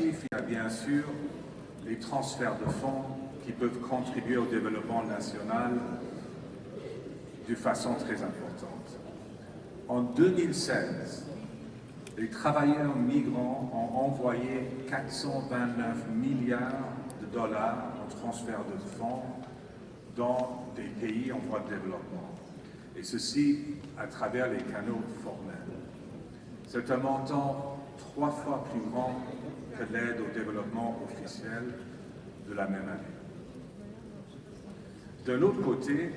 objectifs, il y a bien sûr les transferts de fonds qui peuvent contribuer au développement national de façon très importante. En 2016, les travailleurs migrants ont envoyé 429 milliards de dollars en transfert de fonds dans des pays en voie de développement, et ceci à travers les canaux formels. C'est un montant 3 fois plus grand que l'aide au développement officiel de la même année. D'un autre côté,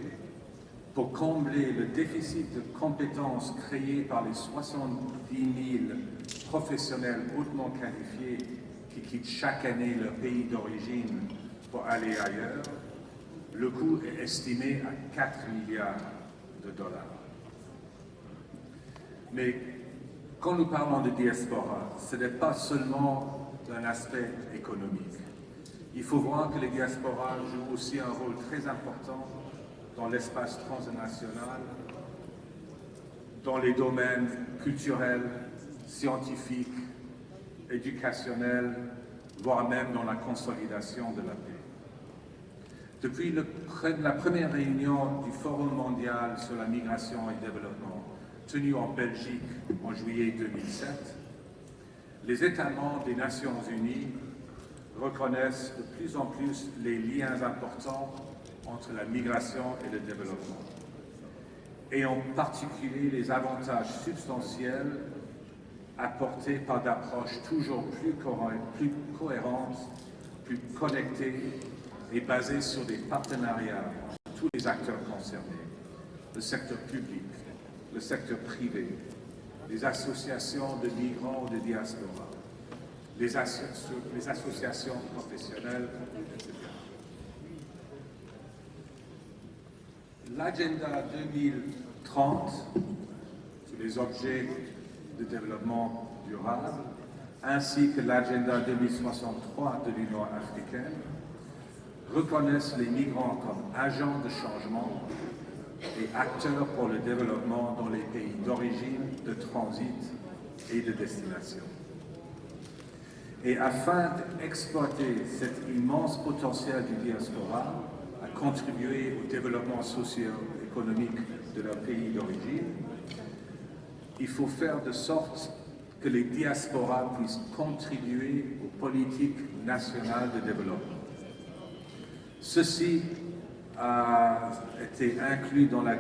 pour combler le déficit de compétences créé par les 70 000 professionnels hautement qualifiés qui quittent chaque année leur pays d'origine pour aller ailleurs, le coût est estimé à 4 milliards de dollars. Mais quand nous parlons de diaspora, ce n'est pas seulement d'un aspect économique. Il faut voir que les diasporas jouent aussi un rôle très important dans l'espace transnational, dans les domaines culturels, scientifiques, éducationnels, voire même dans la consolidation de la paix. Depuis la première réunion du Forum mondial sur la migration et le développement, tenue en Belgique en juillet 2007, les États membres des Nations Unies reconnaissent de plus en plus les liens importants entre la migration et le développement, et en particulier les avantages substantiels apportés par d'approches toujours plus cohérentes, plus connectées et basées sur des partenariats entre tous les acteurs concernés, le secteur public, le secteur privé, les associations de migrants ou de diaspora, les associations professionnelles, etc. L'agenda 2030 sur les objets de développement durable, ainsi que l'agenda 2063 de l'Union africaine, reconnaissent les migrants comme agents de changement et acteurs pour le développement dans les pays d'origine, de transit et de destination. Et afin d'exploiter cet immense potentiel du diaspora à contribuer au développement socio-économique de leur pays d'origine, il faut faire de sorte que les diasporas puissent contribuer aux politiques nationales de développement. Ceci a été inclus dans la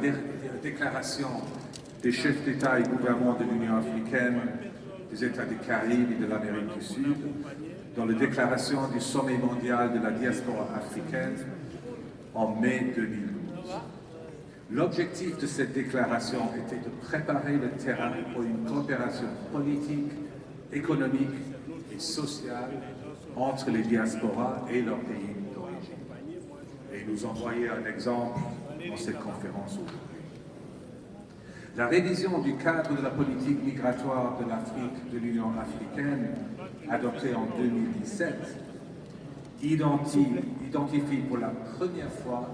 déclaration des chefs d'État et gouvernement de l'Union africaine, des États des Caraïbes et de l'Amérique du Sud, dans la déclaration du sommet mondial de la diaspora africaine en mai 2012. L'objectif de cette déclaration était de préparer le terrain pour une coopération politique, économique et sociale entre les diasporas et leurs pays d'origine. Et nous envoyer un exemple dans cette conférence aujourd'hui. La révision du cadre de la politique migratoire de l'Afrique de l'Union africaine, adoptée en 2017, identifie pour la première fois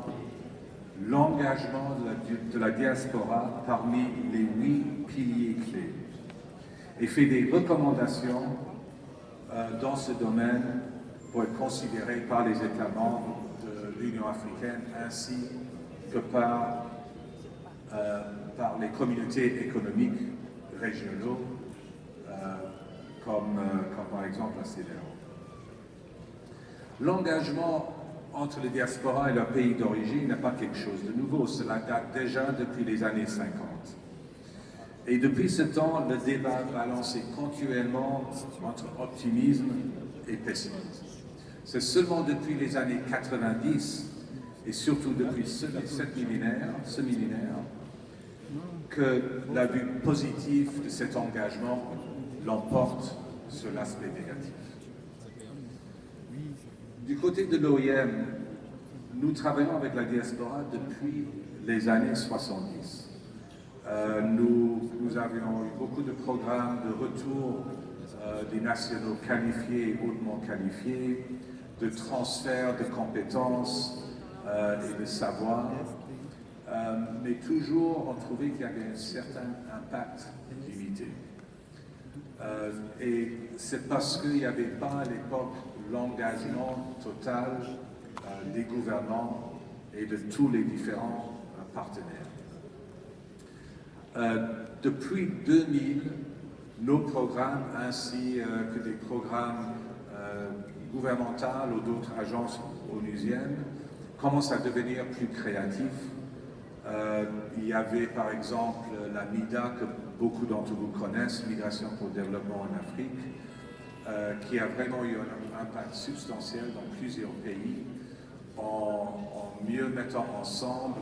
l'engagement de la diaspora parmi les 8 piliers clés et fait des recommandations dans ce domaine pour être considérées par les États membres de l'Union africaine ainsi que par les communautés économiques régionaux comme par exemple la CEDEAO. L'engagement entre les diasporas et leur pays d'origine n'est pas quelque chose de nouveau, cela date déjà depuis les années 50. Et depuis ce temps, le débat balançait continuellement entre optimisme et pessimisme. C'est seulement depuis les années 90, et surtout depuis ce millénaire, que la vue positive de cet engagement l'emporte sur l'aspect négatif. Du côté de l'OIM, nous travaillons avec la diaspora depuis les années 70. Nous avions eu beaucoup de programmes de retour des nationaux qualifiés et hautement qualifiés, de transfert de compétences et de savoir, mais toujours on trouvait qu'il y avait un certain impact limité. Et c'est parce qu'il n'y avait pas à l'époque l'engagement total des gouvernants et de tous les différents partenaires. Depuis 2000, nos programmes ainsi que des programmes gouvernementaux ou d'autres agences onusiennes commencent à devenir plus créatifs. Il y avait par exemple la MIDA que beaucoup d'entre vous connaissent, Migration pour le développement en Afrique, qui a vraiment eu un impact substantiel dans plusieurs pays en mieux mettant ensemble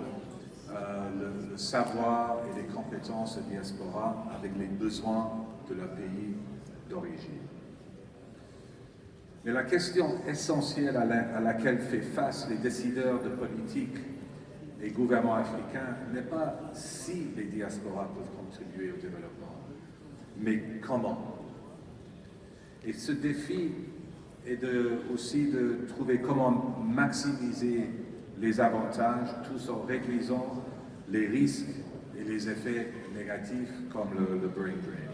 le savoir et les compétences de diaspora avec les besoins de leur pays d'origine. Mais la question essentielle à laquelle fait face les décideurs de politique et gouvernements africains n'est pas si les diasporas peuvent contribuer au développement, mais comment. Et ce défi est aussi de trouver comment maximiser les avantages tout en réduisant les risques et les effets négatifs comme le brain drain.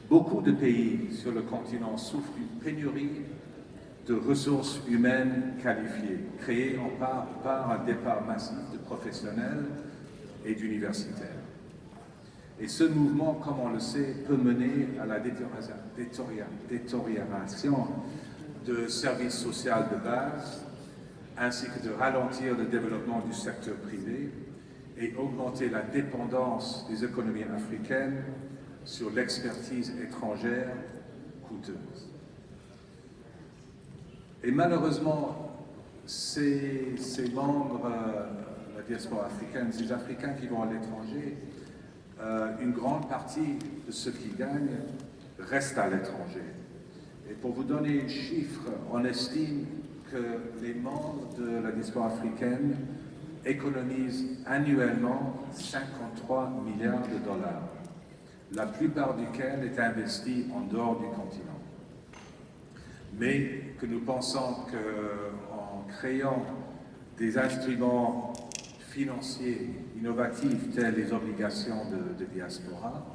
Beaucoup de pays sur le continent souffrent d'une pénurie de ressources humaines qualifiées, créées en part par un départ massif de professionnels et d'universitaires. Et ce mouvement, comme on le sait, peut mener à la détérioration de services sociaux de base, ainsi que de ralentir le développement du secteur privé et augmenter la dépendance des économies africaines sur l'expertise étrangère coûteuse. Et malheureusement, ces membres de la diaspora africaine, ces Africains qui vont à l'étranger, une grande partie de ceux qui gagnent restent à l'étranger. Et pour vous donner un chiffre, on estime que les membres de la diaspora africaine économisent annuellement 53 milliards de dollars, la plupart duquel est investi en dehors du continent. Mais que nous pensons qu'en créant des instruments financiers innovatifs tels les obligations de diaspora,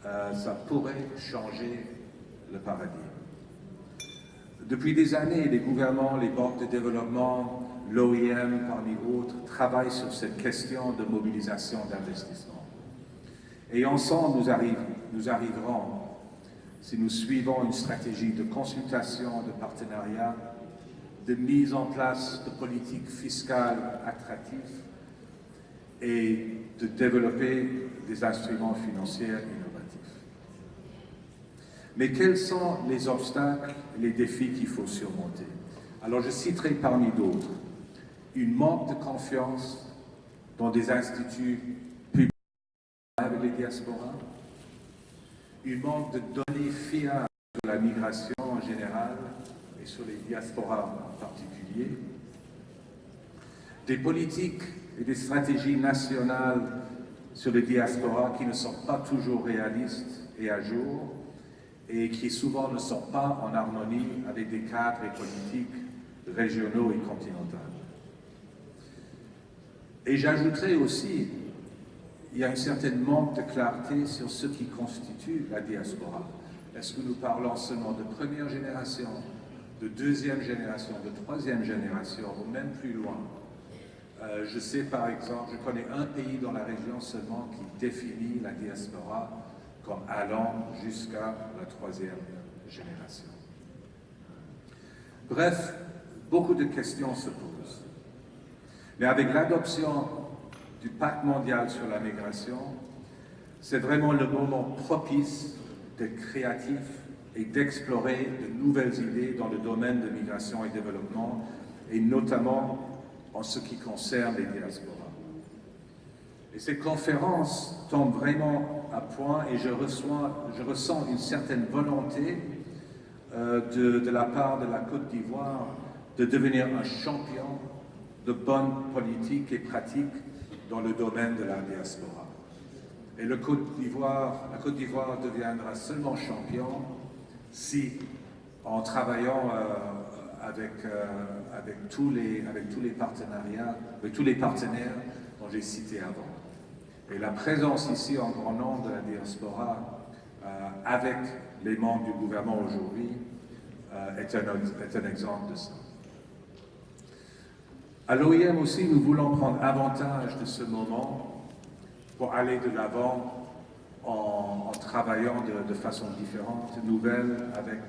ça pourrait changer le paradigme. Depuis des années, les gouvernements, les banques de développement, l'OIM parmi autres, travaillent sur cette question de mobilisation d'investissement. Et ensemble, nous arriverons, si nous suivons une stratégie de consultation, de partenariat, de mise en place de politiques fiscales attractives et de développer des instruments financiers innovatifs. Mais quels sont les obstacles et les défis qu'il faut surmonter? Alors je citerai parmi d'autres une manque de confiance dans des instituts publics avec les diasporas, une manque de données fiables sur la migration en général et sur les diasporas en particulier, des politiques et des stratégies nationales sur les diasporas qui ne sont pas toujours réalistes et à jour et qui souvent ne sont pas en harmonie avec des cadres et politiques régionaux et continentaux. Et j'ajouterai aussi, il y a un certain manque de clarté sur ce qui constitue la diaspora. Est-ce que nous parlons seulement de première génération, de deuxième génération, de troisième génération, ou même plus loin? Je sais par exemple, je connais un pays dans la région seulement qui définit la diaspora comme allant jusqu'à la troisième génération. Bref, beaucoup de questions se posent. Mais avec l'adoption du pacte mondial sur la migration, c'est vraiment le moment propice d'être créatif et d'explorer de nouvelles idées dans le domaine de migration et développement, et notamment en ce qui concerne les diasporas. Et ces conférences tombent vraiment à point et je ressens une certaine volonté de la part de la Côte d'Ivoire de devenir un champion de bonnes politiques et pratiques dans le domaine de la diaspora. Et la Côte d'Ivoire deviendra seulement champion si, en travaillant avec tous les partenariats, avec tous les partenaires dont j'ai cité avant. Et la présence ici en grand nombre de la diaspora avec les membres du gouvernement aujourd'hui est un exemple de ça. À l'OIM aussi, nous voulons prendre avantage de ce moment pour aller de l'avant en travaillant de façon différente, nouvelle avec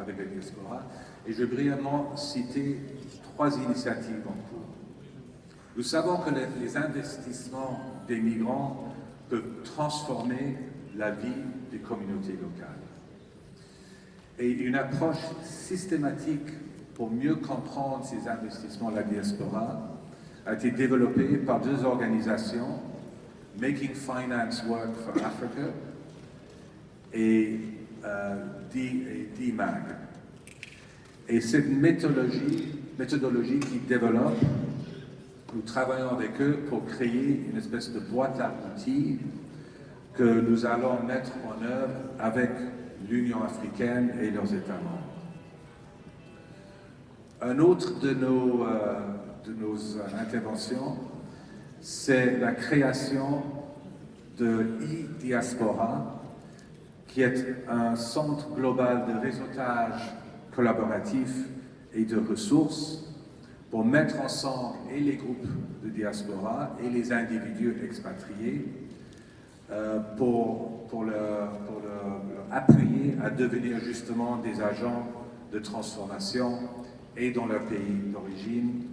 la diaspora. Et je vais brièvement citer 3 initiatives en cours. Nous savons que les investissements des migrants peuvent transformer la vie des communautés locales. Et une approche systématique pour mieux comprendre ces investissements de la diaspora a été développée par 2 organisations, Making Finance Work for Africa et DMAG. Et cette méthodologie qui développe, nous travaillons avec eux pour créer une espèce de boîte à outils que nous allons mettre en œuvre avec l'Union africaine et leurs États membres. Un autre de nos interventions, c'est la création de e-Diaspora, qui est un centre global de réseautage collaboratif et de ressources pour mettre ensemble et les groupes de diaspora et les individus expatriés pour leur appuyer à devenir justement des agents de transformation et dans leur pays d'origine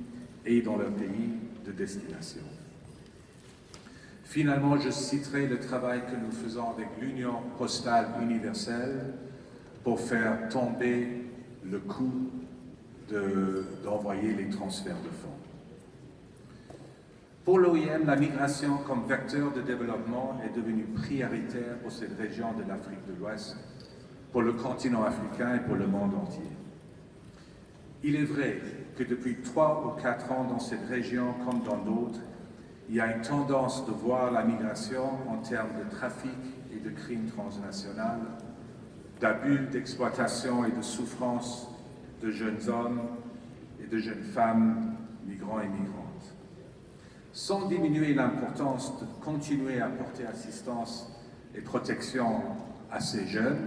et dans leur pays de destination. Finalement, je citerai le travail que nous faisons avec l'Union postale universelle pour faire tomber le coût d'envoyer les transferts de fonds. Pour l'OIM, la migration comme vecteur de développement est devenue prioritaire pour cette région de l'Afrique de l'Ouest, pour le continent africain et pour le monde entier. Il est vrai que depuis 3 ou 4 ans dans cette région comme dans d'autres, il y a une tendance de voir la migration en termes de trafic et de crimes transnationaux, d'abus, d'exploitation et de souffrance de jeunes hommes et de jeunes femmes, migrants et migrantes. Sans diminuer l'importance de continuer à apporter assistance et protection à ces jeunes,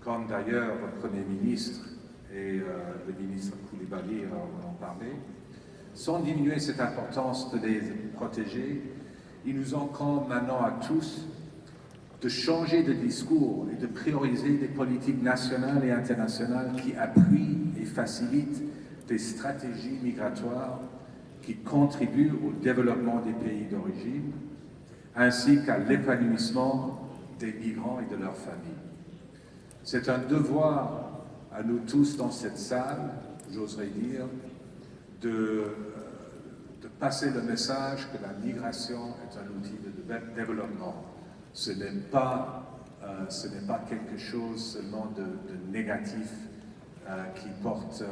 comme d'ailleurs le Premier ministre et le ministre Koulibaly en parlaient, sans diminuer cette importance de les protéger, il nous incombe maintenant à tous de changer de discours et de prioriser des politiques nationales et internationales qui appuient et facilitent des stratégies migratoires qui contribuent au développement des pays d'origine, ainsi qu'à l'épanouissement des migrants et de leurs familles. C'est un devoir à nous tous dans cette salle, j'oserais dire, de passer le message que la migration est un outil de développement. Ce n'est pas quelque chose seulement de négatif qui porte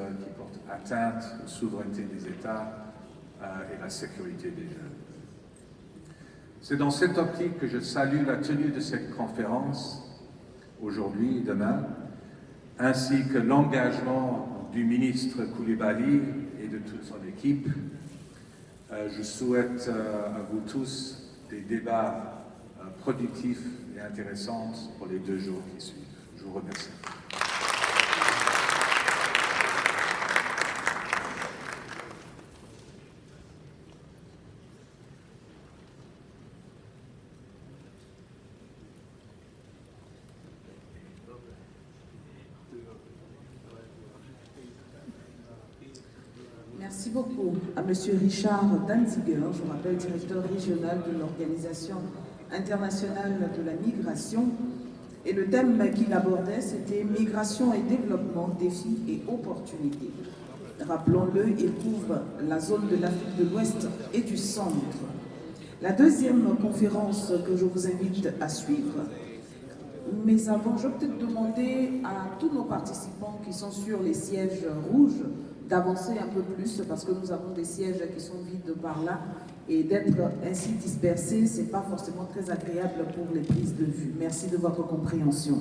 atteinte aux souverainetés des États et la sécurité des jeunes. C'est dans cette optique que je salue la tenue de cette conférence aujourd'hui et demain, ainsi que l'engagement du ministre Koulibaly et de toute son équipe. Je souhaite à vous tous des débats productifs et intéressants pour les 2 jours qui suivent. Je vous remercie. Merci beaucoup à M. Richard Danziger, je vous rappelle directeur régional de l'Organisation internationale de la migration. Et le thème qu'il abordait, c'était migration et développement, défis et opportunités. Rappelons-le, il couvre la zone de l'Afrique de l'Ouest et du Centre. La deuxième conférence que je vous invite à suivre, mais avant, je vais peut-être demander à tous nos participants qui sont sur les sièges rouges d'avancer un peu plus parce que nous avons des sièges qui sont vides par là et d'être ainsi dispersés, ce n'est pas forcément très agréable pour les prises de vue. Merci de votre compréhension.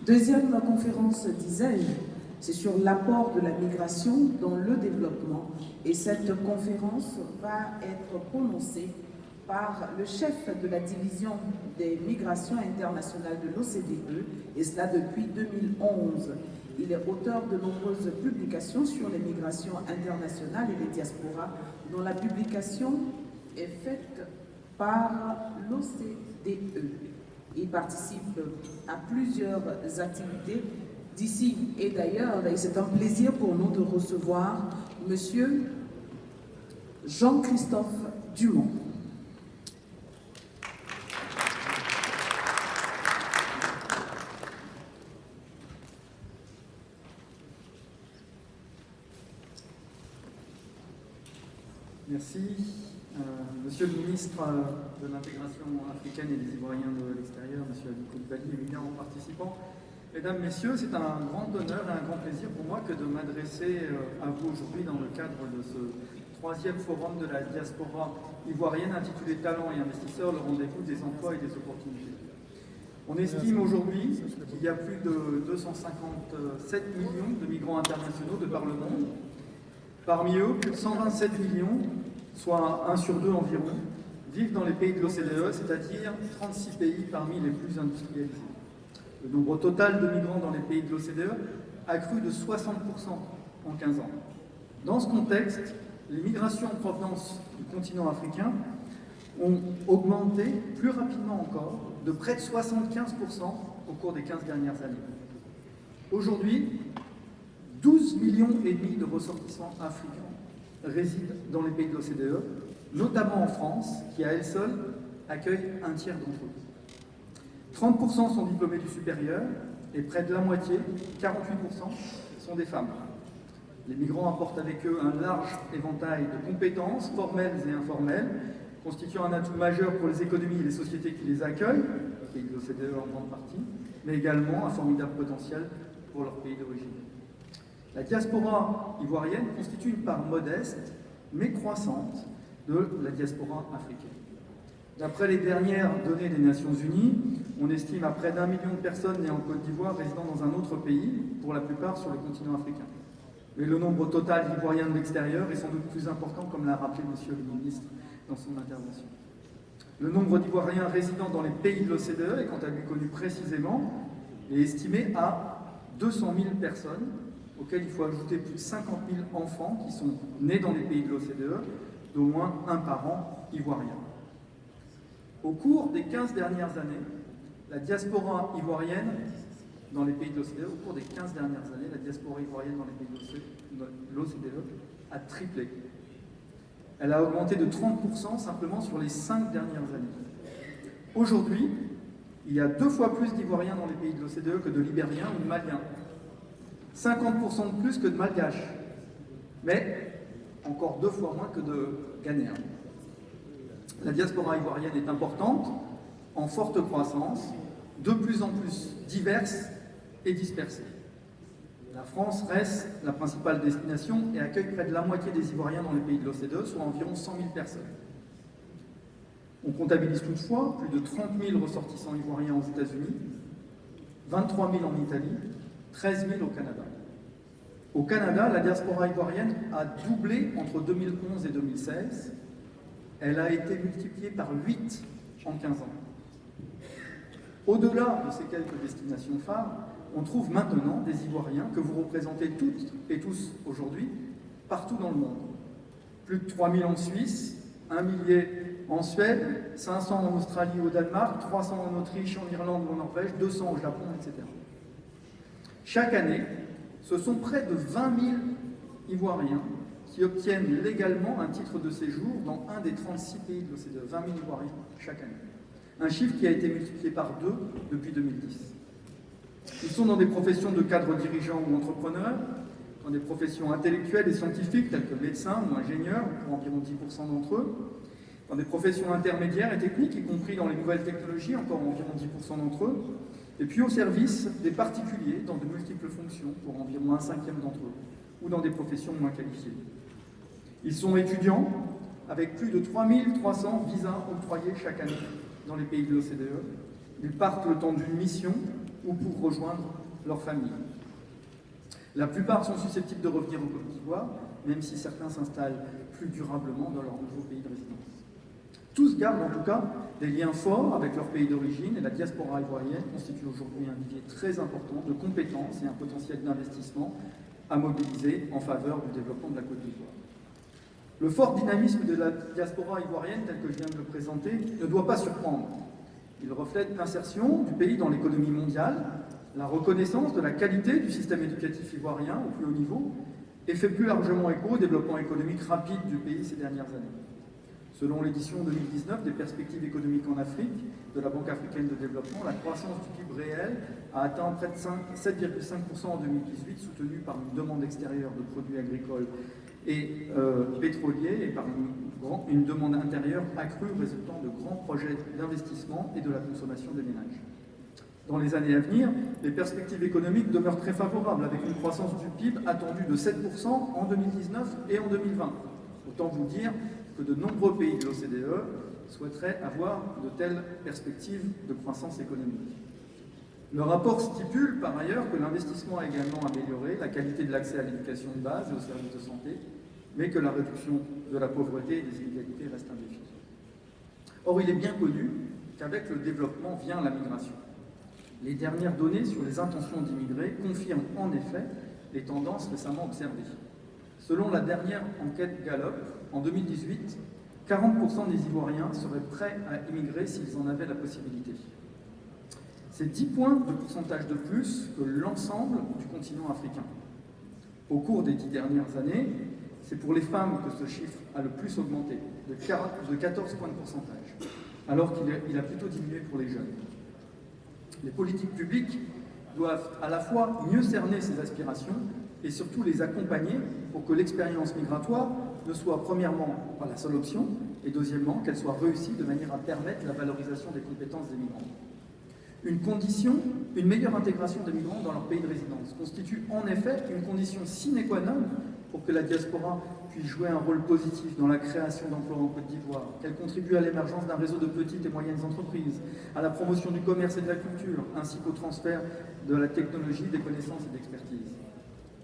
Deuxième conférence, disais-je, c'est sur l'apport de la migration dans le développement et cette conférence va être prononcée par le chef de la division des migrations internationales de l'OCDE, et cela depuis 2011. Il est auteur de nombreuses publications sur les migrations internationales et les diasporas, dont la publication est faite par l'OCDE. Il participe à plusieurs activités d'ici et d'ailleurs, et c'est un plaisir pour nous de recevoir Monsieur Jean-Christophe Dumont. Merci. Monsieur le ministre de l'intégration africaine et des Ivoiriens de l'extérieur, Monsieur Ali Koulibaly, éminent participant. Mesdames, Messieurs, c'est un grand honneur et un grand plaisir pour moi que de m'adresser à vous aujourd'hui dans le cadre de ce troisième forum de la diaspora ivoirienne intitulé Talents et investisseurs, le rendez-vous des emplois et des opportunités. On estime aujourd'hui qu'il y a plus de 257 millions de migrants internationaux de par le monde. Parmi eux, plus de 127 millions, soit 1 sur 2 environ, vivent dans les pays de l'OCDE, c'est-à-dire 36 pays parmi les plus industrialisés. Le nombre total de migrants dans les pays de l'OCDE a cru de 60% en 15 ans. Dans ce contexte, les migrations en provenance du continent africain ont augmenté plus rapidement encore, de près de 75% au cours des 15 dernières années. Aujourd'hui, 12,5 millions de ressortissants africains résident dans les pays de l'OCDE, notamment en France, qui à elle seule accueille un tiers d'entre eux. 30% sont diplômés du supérieur et près de la moitié, 48%, sont des femmes. Les migrants apportent avec eux un large éventail de compétences, formelles et informelles, constituant un atout majeur pour les économies et les sociétés qui les accueillent, les pays de l'OCDE en grande partie, mais également un formidable potentiel pour leur pays d'origine. La diaspora ivoirienne constitue une part modeste, mais croissante, de la diaspora africaine. D'après les dernières données des Nations Unies, on estime à près d'1 million de personnes nées en Côte d'Ivoire résidant dans un autre pays, pour la plupart sur le continent africain. Mais le nombre total d'Ivoiriens de l'extérieur est sans doute plus important, comme l'a rappelé Monsieur le ministre dans son intervention. Le nombre d'Ivoiriens résidant dans les pays de l'OCDE est quant à lui connu précisément et estimé à 200 000 personnes, auxquels il faut ajouter plus de 50 000 enfants qui sont nés dans les pays de l'OCDE, d'au moins un parent ivoirien. Au cours des 15 dernières années, la diaspora ivoirienne dans les pays de l'OCDE, au cours des 15 dernières années, la diaspora ivoirienne dans les pays de l'OCDE a triplé. Elle a augmenté de 30% simplement sur les 5 dernières années. Aujourd'hui, il y a 2 fois plus d'Ivoiriens dans les pays de l'OCDE que de Libériens ou de Maliens. 50% de plus que de Malgaches, mais encore 2 fois moins que de Ghanéens. La diaspora ivoirienne est importante, en forte croissance, de plus en plus diverse et dispersée. La France reste la principale destination et accueille près de la moitié des Ivoiriens dans les pays de l'OCDE, soit environ 100 000 personnes. On comptabilise toutefois plus de 30 000 ressortissants ivoiriens aux États-Unis, 23 000 en Italie, 13 000 au Canada. Au Canada, la diaspora ivoirienne a doublé entre 2011 et 2016. Elle a été multipliée par 8 en 15 ans. Au-delà de ces quelques destinations phares, on trouve maintenant des Ivoiriens que vous représentez toutes et tous aujourd'hui, partout dans le monde. Plus de 3 000 en Suisse, 1 millier en Suède, 500 en Australie ou au Danemark, 300 en Autriche, en Irlande ou en Norvège, 200 au Japon, etc. Chaque année, ce sont près de 20 000 Ivoiriens qui obtiennent légalement un titre de séjour dans un des 36 pays de l'OCDE. 20 000 Ivoiriens chaque année. Un chiffre qui a été multiplié par 2 depuis 2010. Ils sont dans des professions de cadres dirigeants ou entrepreneurs, dans des professions intellectuelles et scientifiques telles que médecins ou ingénieurs, pour environ 10% d'entre eux, dans des professions intermédiaires et techniques, y compris dans les nouvelles technologies, encore environ 10% d'entre eux, et puis au service des particuliers dans de multiples fonctions, pour environ 1/5 d'entre eux, ou dans des professions moins qualifiées. Ils sont étudiants, avec plus de 3300 visas octroyés chaque année dans les pays de l'OCDE. Ils partent le temps d'une mission ou pour rejoindre leur famille. La plupart sont susceptibles de revenir en Côte d'Ivoire, même si certains s'installent plus durablement dans leur nouveau pays de résidence. Tous gardent en tout cas des liens forts avec leur pays d'origine et la diaspora ivoirienne constitue aujourd'hui un vivier très important de compétences et un potentiel d'investissement à mobiliser en faveur du développement de la Côte d'Ivoire. Le fort dynamisme de la diaspora ivoirienne, tel que je viens de le présenter, ne doit pas surprendre. Il reflète l'insertion du pays dans l'économie mondiale, la reconnaissance de la qualité du système éducatif ivoirien au plus haut niveau et fait plus largement écho au développement économique rapide du pays ces dernières années. Selon l'édition 2019 des perspectives économiques en Afrique de la Banque africaine de développement, la croissance du PIB réel a atteint près de 7,5% en 2018, soutenue par une demande extérieure de produits agricoles et pétroliers et par une demande intérieure accrue résultant de grands projets d'investissement et de la consommation des ménages. Dans les années à venir, les perspectives économiques demeurent très favorables, avec une croissance du PIB attendue de 7% en 2019 et en 2020. Autant vous dire que de nombreux pays de l'OCDE souhaiteraient avoir de telles perspectives de croissance économique. Le rapport stipule par ailleurs que l'investissement a également amélioré la qualité de l'accès à l'éducation de base et aux services de santé, mais que la réduction de la pauvreté et des inégalités reste un défi. Or, il est bien connu qu'avec le développement vient la migration. Les dernières données sur les intentions d'immigrer confirment en effet les tendances récemment observées. Selon la dernière enquête Gallup, en 2018, 40% des Ivoiriens seraient prêts à immigrer s'ils en avaient la possibilité. C'est 10 points de pourcentage de plus que l'ensemble du continent africain. Au cours des 10 dernières années, c'est pour les femmes que ce chiffre a le plus augmenté, de 14 points de pourcentage, alors qu'il a plutôt diminué pour les jeunes. Les politiques publiques doivent à la fois mieux cerner ces aspirations et surtout les accompagner pour que l'expérience migratoire ne soit premièrement pas la seule option et deuxièmement qu'elle soit réussie de manière à permettre la valorisation des compétences des migrants. Une meilleure intégration des migrants dans leur pays de résidence constitue en effet une condition sine qua non pour que la diaspora puisse jouer un rôle positif dans la création d'emplois en Côte d'Ivoire, qu'elle contribue à l'émergence d'un réseau de petites et moyennes entreprises, à la promotion du commerce et de la culture, ainsi qu'au transfert de la technologie, des connaissances et d'expertise.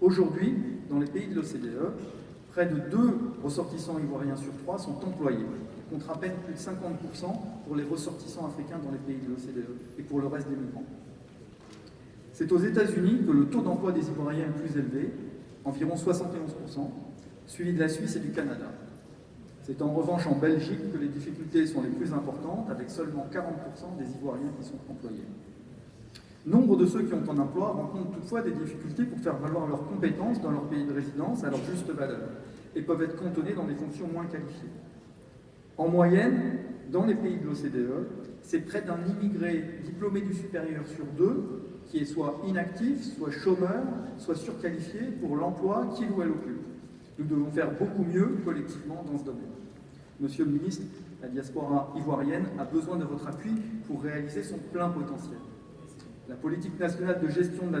Aujourd'hui, dans les pays de l'OCDE, près de 2 ressortissants ivoiriens sur 3 sont employés, contre à peine plus de 50% pour les ressortissants africains dans les pays de l'OCDE et pour le reste des migrants. C'est aux États-Unis que le taux d'emploi des Ivoiriens est le plus élevé, environ 71%, suivi de la Suisse et du Canada. C'est en revanche en Belgique que les difficultés sont les plus importantes, avec seulement 40% des Ivoiriens qui sont employés. Nombre de ceux qui ont un emploi rencontrent toutefois des difficultés pour faire valoir leurs compétences dans leur pays de résidence à leur juste valeur et peuvent être cantonnés dans des fonctions moins qualifiées. En moyenne, dans les pays de l'OCDE, c'est près d'un immigré diplômé du supérieur sur 2 qui est soit inactif, soit chômeur, soit surqualifié pour l'emploi qu'il ou elle occupe. Nous devons faire beaucoup mieux collectivement dans ce domaine. Monsieur le ministre, la diaspora ivoirienne a besoin de votre appui pour réaliser son plein potentiel. La politique nationale de gestion de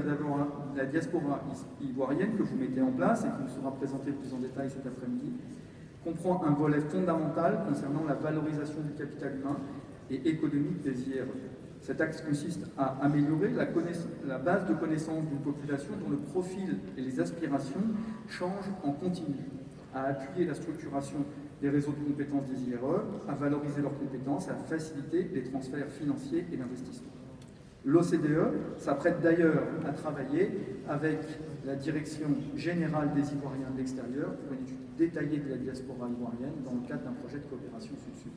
la diaspora ivoirienne que vous mettez en place et qui nous sera présentée plus en détail cet après-midi comprend un volet fondamental concernant la valorisation du capital humain et économique des IRE. Cet axe consiste à améliorer la base de connaissances d'une population dont le profil et les aspirations changent en continu, à appuyer la structuration des réseaux de compétences des IRE, à valoriser leurs compétences et à faciliter les transferts financiers et d'investissement. L'OCDE s'apprête d'ailleurs à travailler avec la Direction générale des Ivoiriens de l'extérieur pour une étude détaillée de la diaspora ivoirienne dans le cadre d'un projet de coopération sud-sud.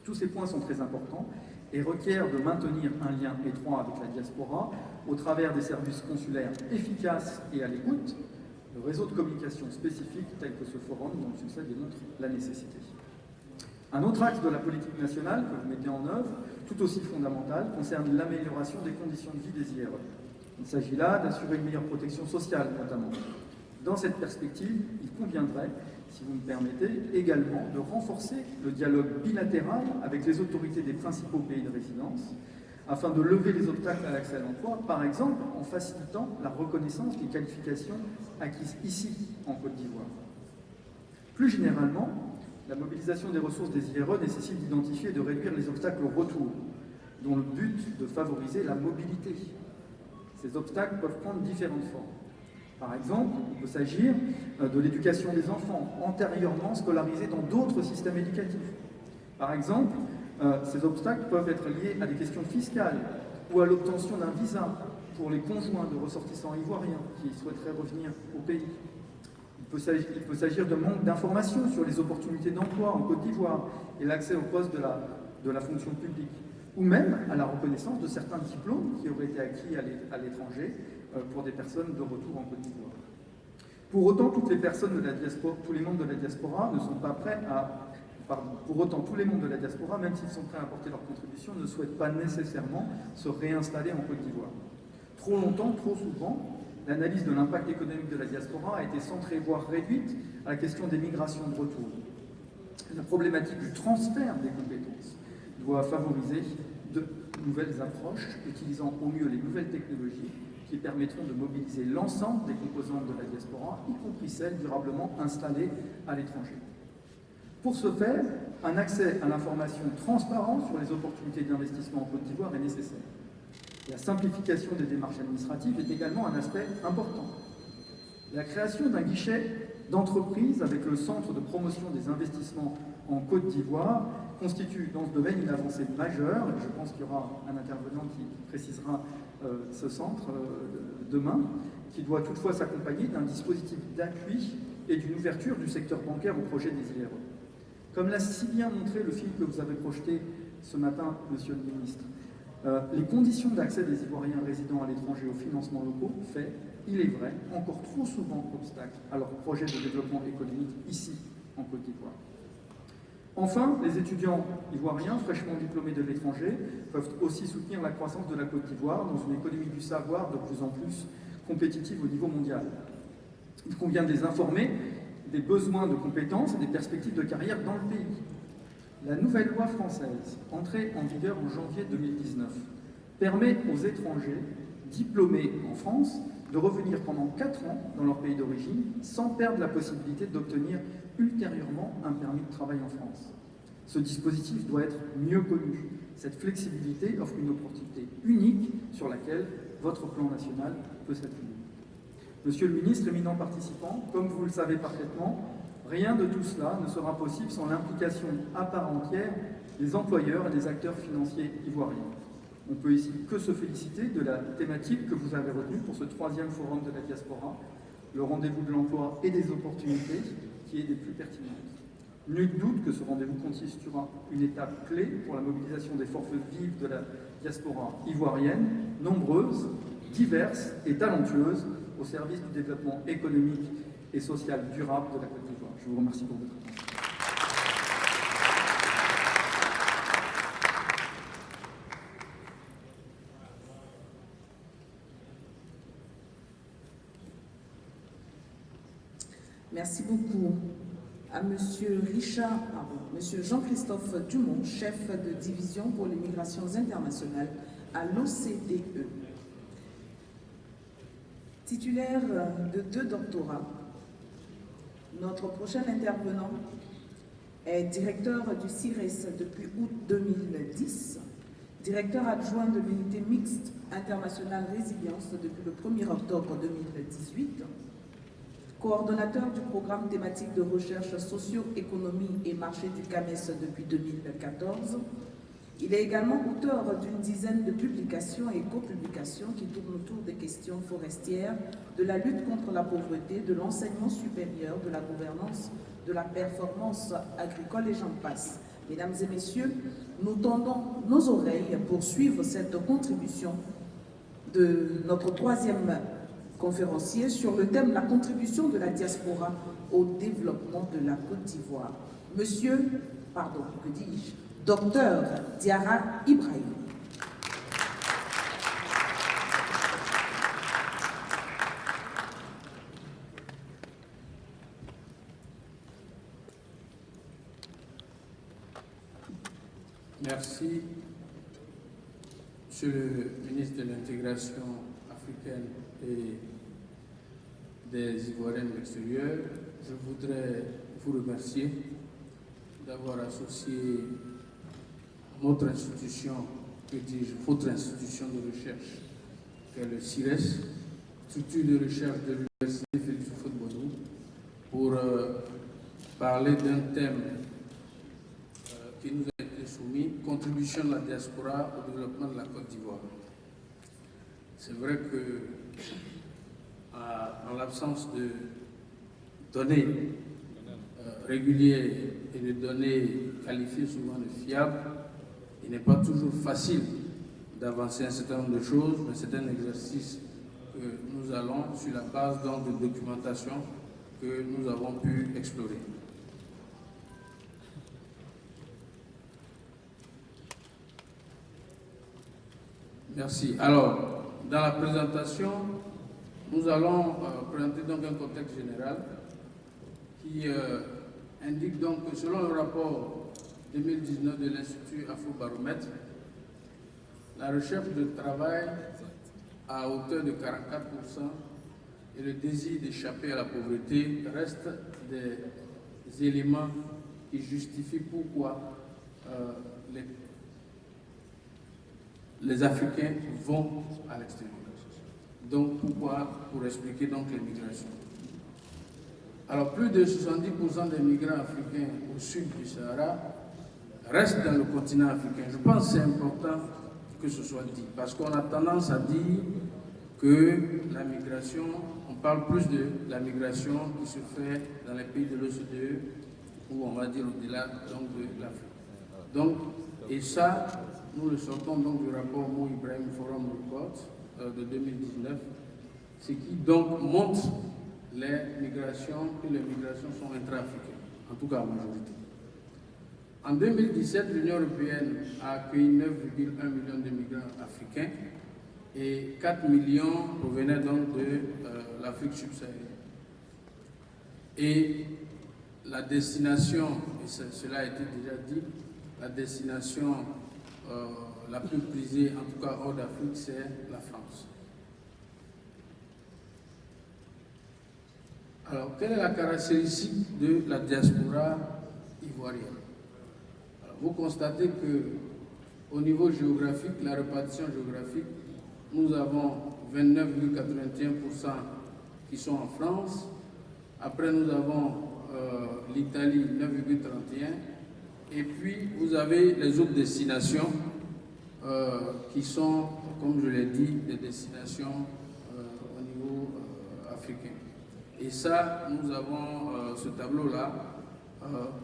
Tous ces points sont très importants et requièrent de maintenir un lien étroit avec la diaspora au travers des services consulaires efficaces et à l'écoute, de réseaux de communication spécifiques tels que ce forum dont le succès démontre la nécessité. Un autre axe de la politique nationale que vous mettez en œuvre, tout aussi fondamental, concerne l'amélioration des conditions de vie des IRE. Il s'agit là d'assurer une meilleure protection sociale, notamment. Dans cette perspective, il conviendrait, si vous me permettez, également de renforcer le dialogue bilatéral avec les autorités des principaux pays de résidence, afin de lever les obstacles à l'accès à l'emploi, par exemple en facilitant la reconnaissance des qualifications acquises ici, en Côte d'Ivoire. Plus généralement, la mobilisation des ressources des IRE nécessite d'identifier et de réduire les obstacles au retour, dont le but de favoriser la mobilité. Ces obstacles peuvent prendre différentes formes. Par exemple, il peut s'agir de l'éducation des enfants antérieurement scolarisés dans d'autres systèmes éducatifs. Par exemple, ces obstacles peuvent être liés à des questions fiscales ou à l'obtention d'un visa pour les conjoints de ressortissants ivoiriens qui souhaiteraient revenir au pays. Il peut s'agir de manque d'informations sur les opportunités d'emploi en Côte d'Ivoire et l'accès aux postes de la fonction publique, ou même à la reconnaissance de certains diplômes qui auraient été acquis à l'étranger pour des personnes de retour en Côte d'Ivoire. Pour autant, tous les membres de la diaspora ne sont pas prêts à... Pour autant, tous les membres de la diaspora, même s'ils sont prêts à apporter leur contribution, ne souhaitent pas nécessairement se réinstaller en Côte d'Ivoire. Trop longtemps, trop souvent, l'analyse de l'impact économique de la diaspora a été centrée, voire réduite, à la question des migrations de retour. La problématique du transfert des compétences doit favoriser de nouvelles approches, utilisant au mieux les nouvelles technologies qui permettront de mobiliser l'ensemble des composantes de la diaspora, y compris celles durablement installées à l'étranger. Pour ce faire, un accès à l'information transparent sur les opportunités d'investissement en Côte d'Ivoire est nécessaire. La simplification des démarches administratives est également un aspect important. La création d'un guichet d'entreprise avec le Centre de promotion des investissements en Côte d'Ivoire constitue dans ce domaine une avancée majeure. Je pense qu'il y aura un intervenant qui précisera ce centre demain, qui doit toutefois s'accompagner d'un dispositif d'appui et d'une ouverture du secteur bancaire au projet des IRE. Comme l'a si bien montré le film que vous avez projeté ce matin, Monsieur le Ministre, les conditions d'accès des Ivoiriens résidant à l'étranger aux financements locaux fait, il est vrai, encore trop souvent obstacle à leur projet de développement économique ici, en Côte d'Ivoire. Enfin, les étudiants ivoiriens fraîchement diplômés de l'étranger peuvent aussi soutenir la croissance de la Côte d'Ivoire dans une économie du savoir de plus en plus compétitive au niveau mondial. Il convient de les informer des besoins de compétences et des perspectives de carrière dans le pays. La nouvelle loi française, entrée en vigueur en janvier 2019, permet aux étrangers diplômés en France de revenir pendant 4 ans dans leur pays d'origine sans perdre la possibilité d'obtenir ultérieurement un permis de travail en France. Ce dispositif doit être mieux connu. Cette flexibilité offre une opportunité unique sur laquelle votre plan national peut s'appuyer. Monsieur le ministre, éminent participant, comme vous le savez parfaitement, rien de tout cela ne sera possible sans l'implication à part entière des employeurs et des acteurs financiers ivoiriens. On peut ici que se féliciter de la thématique que vous avez retenue pour ce 3e forum de la diaspora, le rendez-vous de l'emploi et des opportunités, qui est des plus pertinentes. Nul doute que ce rendez-vous constituera une étape clé pour la mobilisation des forces vives de la diaspora ivoirienne, nombreuses, diverses et talentueuses, au service du développement économique et social durable de la Côte d'Ivoire. Je vous remercie pour votre attention. Merci beaucoup à Monsieur Jean-Christophe Dumont, chef de division pour les migrations internationales à l'OCDE. Titulaire de 2 doctorats, notre prochain intervenant est directeur du CIRES depuis août 2010, directeur adjoint de l'unité mixte internationale résilience depuis le 1er octobre 2018, coordonnateur du programme thématique de recherche socio-économie et marché du CAMES depuis 2014. Il est également auteur d'une dizaine de publications et copublications qui tournent autour des questions forestières, de la lutte contre la pauvreté, de l'enseignement supérieur, de la gouvernance, de la performance agricole et j'en passe. Mesdames et messieurs, nous tendons nos oreilles pour suivre cette contribution de notre 3e conférencier sur le thème « La contribution de la diaspora au développement de la Côte d'Ivoire ». Docteur Diarra Ibrahim. Merci, Monsieur le ministre de l'Intégration africaine et des Ivoiriens de l'extérieur. Je voudrais vous remercier d'avoir associé notre institution, votre institution de recherche, qui est le CIRES, structure de recherche de l'Université Félix Houphouët-Boigny, pour parler d'un thème qui nous a été soumis, contribution de la diaspora au développement de la Côte d'Ivoire. C'est vrai que, en l'absence de données régulières et de données qualifiées souvent de fiables, il n'est pas toujours facile d'avancer un certain nombre de choses, mais c'est un exercice que nous allons, sur la base donc de documentation que nous avons pu explorer. Merci. Alors, dans la présentation, nous allons présenter donc un contexte général qui indique donc que selon le rapport 2019 de l'Institut Afrobaromètre, la recherche de travail à hauteur de 44% et le désir d'échapper à la pauvreté restent des éléments qui justifient pourquoi les Africains vont à l'extérieur. Donc pourquoi? Pour expliquer donc les migrations. Alors plus de 70% des migrants africains au sud du Sahara restent dans le continent africain. Je pense que c'est important que ce soit dit, parce qu'on a tendance à dire que la migration, on parle plus de la migration qui se fait dans les pays de l'OCDE, ou on va dire au-delà donc de l'Afrique. Donc, et ça, nous le sortons donc du rapport Mo Ibrahim Forum Report de 2019, ce qui donc montre les migrations, que les migrations sont intra-africaines, en tout cas en majorité. En 2017, l'Union européenne a accueilli 9,1 millions de migrants africains et 4 millions provenaient donc de l'Afrique subsaharienne. Et la destination, et cela a été déjà dit, la destination la plus prisée, en tout cas hors d'Afrique, c'est la France. Alors, quelle est la caractéristique de la diaspora ivoirienne? Alors, vous constatez qu'au niveau géographique, la répartition géographique, nous avons 29,81% qui sont en France. Après, nous avons l'Italie, 9,31%. Et puis, vous avez les autres destinations qui sont, comme je l'ai dit, des destinations au niveau africain. Et ça, nous avons ce tableau-là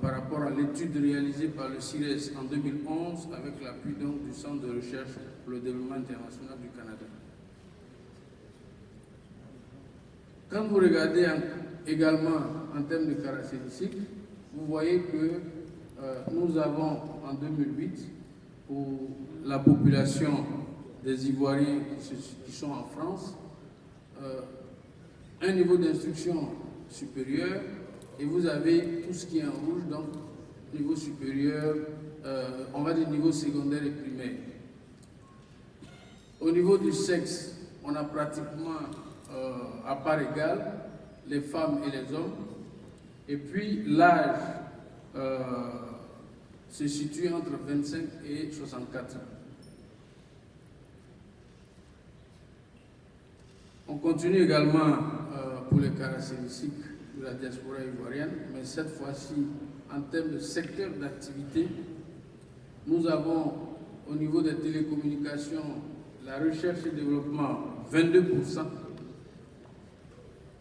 par rapport à l'étude réalisée par le CIRES en 2011 avec l'appui donc du Centre de recherche pour le développement international du Canada. Quand vous regardez également en termes de caractéristiques, vous voyez que nous avons en 2008, pour la population des Ivoiriens qui sont en France, un niveau d'instruction supérieur, et vous avez tout ce qui est en rouge, donc niveau supérieur, on va dire niveau secondaire et primaire. Au niveau du sexe, on a pratiquement à part égale les femmes et les hommes, et puis l'âge se situe entre 25 et 64 ans. On continue également pour les caractéristiques de la diaspora ivoirienne, mais cette fois-ci, en termes de secteur d'activité, nous avons au niveau des télécommunications, la recherche et développement, 22%.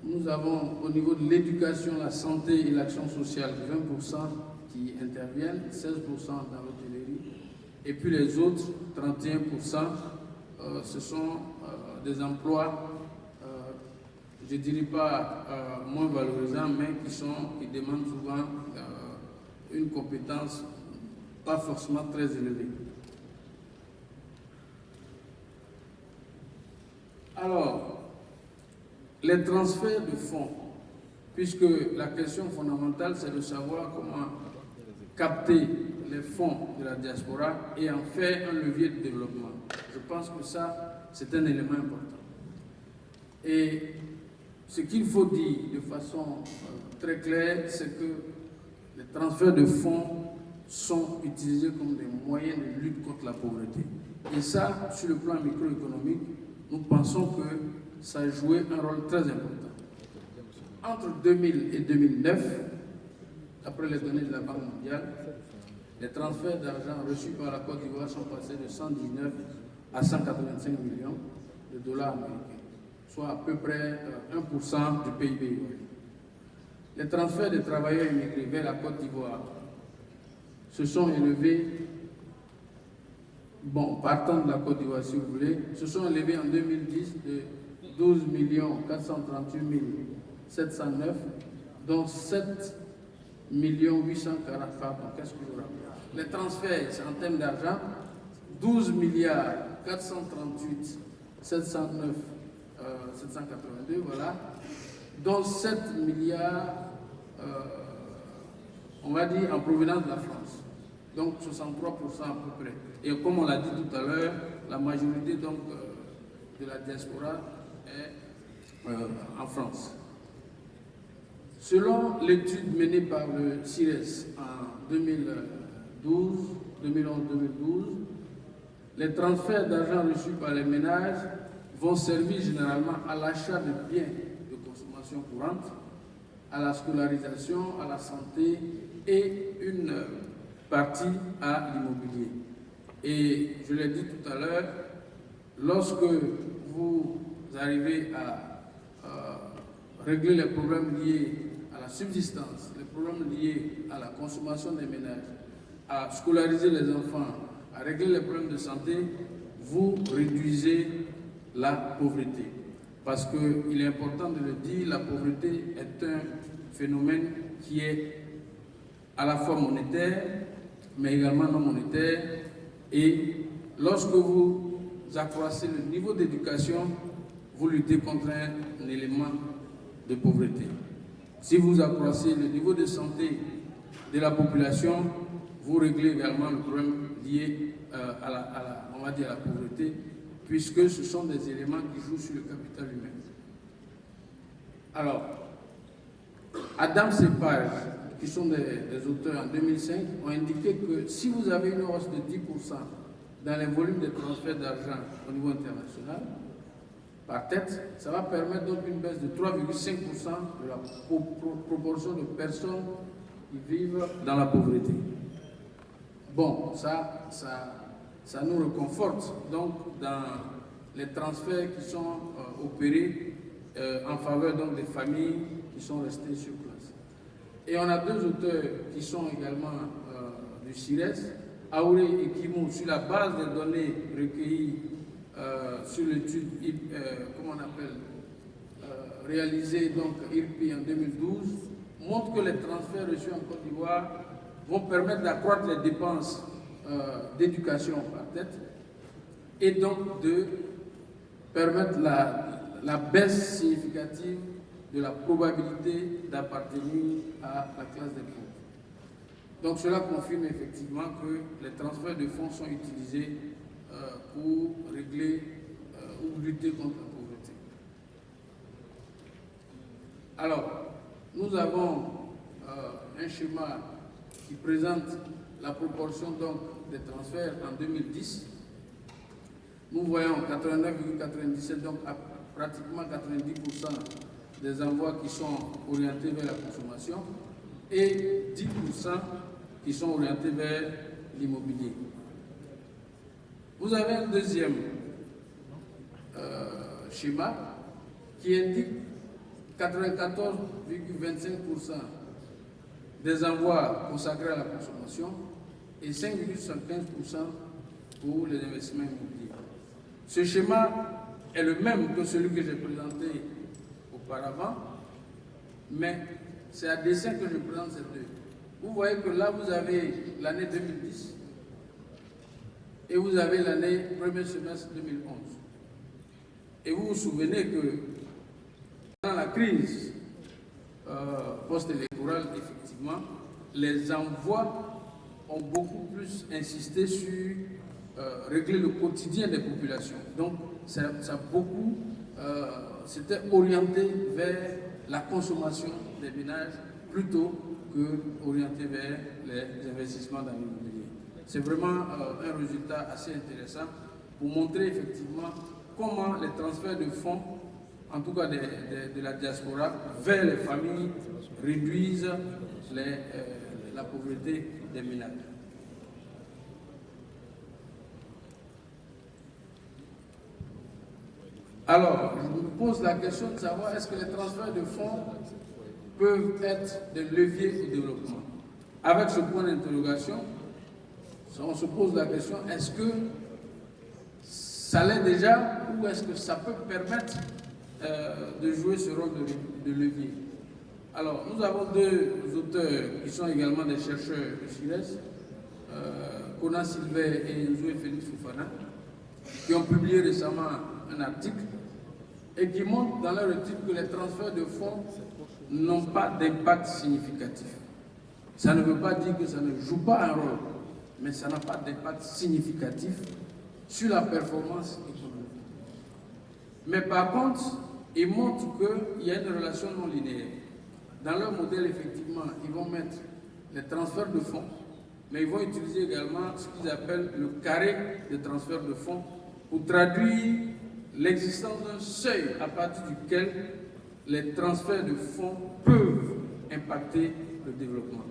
Nous avons au niveau de l'éducation, la santé et l'action sociale, 20% qui interviennent, 16% dans l'hôtellerie. Et puis les autres, 31%, ce sont des emplois, je ne dirais pas moins valorisants, mais qui demandent souvent une compétence pas forcément très élevée. Alors, les transferts de fonds, puisque la question fondamentale, c'est de savoir comment capter les fonds de la diaspora et en faire un levier de développement. Je pense que ça, c'est un élément important. Et ce qu'il faut dire de façon très claire, c'est que les transferts de fonds sont utilisés comme des moyens de lutte contre la pauvreté. Et ça, sur le plan microéconomique, nous pensons que ça a joué un rôle très important. Entre 2000 et 2009, après les données de la Banque mondiale, les transferts d'argent reçus par la Côte d'Ivoire sont passés de 119 à 185 millions de dollars américains, soit à peu près 1% du PIB ivoirien. Les transferts de travailleurs immigrés vers la Côte d'Ivoire se sont élevés, partant de la Côte d'Ivoire si vous voulez, se sont élevés en 2010 de 12 438 709, dont 7 840, qu'est-ce que je rappelle? Les transferts, c'est en termes d'argent, 12 438 709 782, voilà, dont 7 milliards, on va dire, en provenance de la France. Donc 63% à peu près. Et comme on l'a dit tout à l'heure, la majorité donc, de la diaspora est en France. Selon l'étude menée par le CIRES en 2011-2012, les transferts d'argent reçus par les ménages vont servir généralement à l'achat de biens de consommation courante, à la scolarisation, à la santé et une partie à l'immobilier. Et je l'ai dit tout à l'heure, lorsque vous arrivez à régler les problèmes liés à la subsistance, les problèmes liés à la consommation des ménages, à scolariser les enfants, à régler les problèmes de santé, vous réduisez la pauvreté. Parce qu'il est important de le dire, la pauvreté est un phénomène qui est à la fois monétaire, mais également non monétaire. Et lorsque vous accroissez le niveau d'éducation, vous luttez contre un élément de pauvreté. Si vous accroissez le niveau de santé de la population, vous réglez également le problème lié à la pauvreté, puisque ce sont des éléments qui jouent sur le capital humain. Alors, Adam Cepage, qui sont des auteurs en 2005, ont indiqué que si vous avez une hausse de 10% dans les volumes de transferts d'argent au niveau international, par tête, ça va permettre donc une baisse de 3,5% de la proportion de personnes qui vivent dans la pauvreté. Bon, ça nous reconforte donc dans les transferts qui sont opérés en faveur donc des familles qui sont restées sur place. Et on a deux auteurs qui sont également du CIRES, Aouré et Kimou, sur la base des données recueillies sur l'étude réalisée donc IRPI en 2012, montrent que les transferts reçus en Côte d'Ivoire vont permettre d'accroître les dépenses d'éducation par tête et donc de permettre la baisse significative de la probabilité d'appartenir à la classe des pauvres. Donc cela confirme effectivement que les transferts de fonds sont utilisés pour régler ou lutter contre la pauvreté. Alors, nous avons un schéma qui présente la proportion donc, des transferts en 2010. Nous voyons 89,97, donc à pratiquement 90% des envois qui sont orientés vers la consommation et 10% qui sont orientés vers l'immobilier. Vous avez un deuxième schéma qui indique 94,25% des envois consacrés à la consommation et 5,75% pour les investissements immobiliers. Ce schéma est le même que celui que j'ai présenté auparavant, mais c'est à dessein que je présente ces deux. Vous voyez que là, vous avez l'année 2010 et vous avez l'année premier semestre 2011. Et vous vous souvenez que dans la crise post-électorale, effectivement, les envois ont beaucoup plus insisté sur régler le quotidien des populations. Donc, c'était orienté vers la consommation des ménages plutôt que orienté vers les investissements dans l'immobilier. C'est vraiment un résultat assez intéressant pour montrer effectivement comment les transferts de fonds, en tout cas de la diaspora, vers les familles réduisent la pauvreté des ménages. Alors, je me pose la question de savoir est-ce que les transferts de fonds peuvent être des leviers au développement. Avec ce point d'interrogation, on se pose la question, est-ce que ça l'est déjà ou est-ce que ça peut permettre de jouer ce rôle de levier? Alors, nous avons deux auteurs qui sont également des chercheurs de SIRES, Kona Sylvain et Nzoué Félix Fofana, qui ont publié récemment un article et qui montrent dans leur étude que les transferts de fonds n'ont pas d'impact significatif. Ça ne veut pas dire que ça ne joue pas un rôle, mais ça n'a pas d'impact significatif sur la performance économique. Mais par contre, ils montrent qu'il y a une relation non linéaire. Dans leur modèle, effectivement, ils vont mettre les transferts de fonds, mais ils vont utiliser également ce qu'ils appellent le carré de transfert de fonds pour traduire l'existence d'un seuil à partir duquel les transferts de fonds peuvent impacter le développement.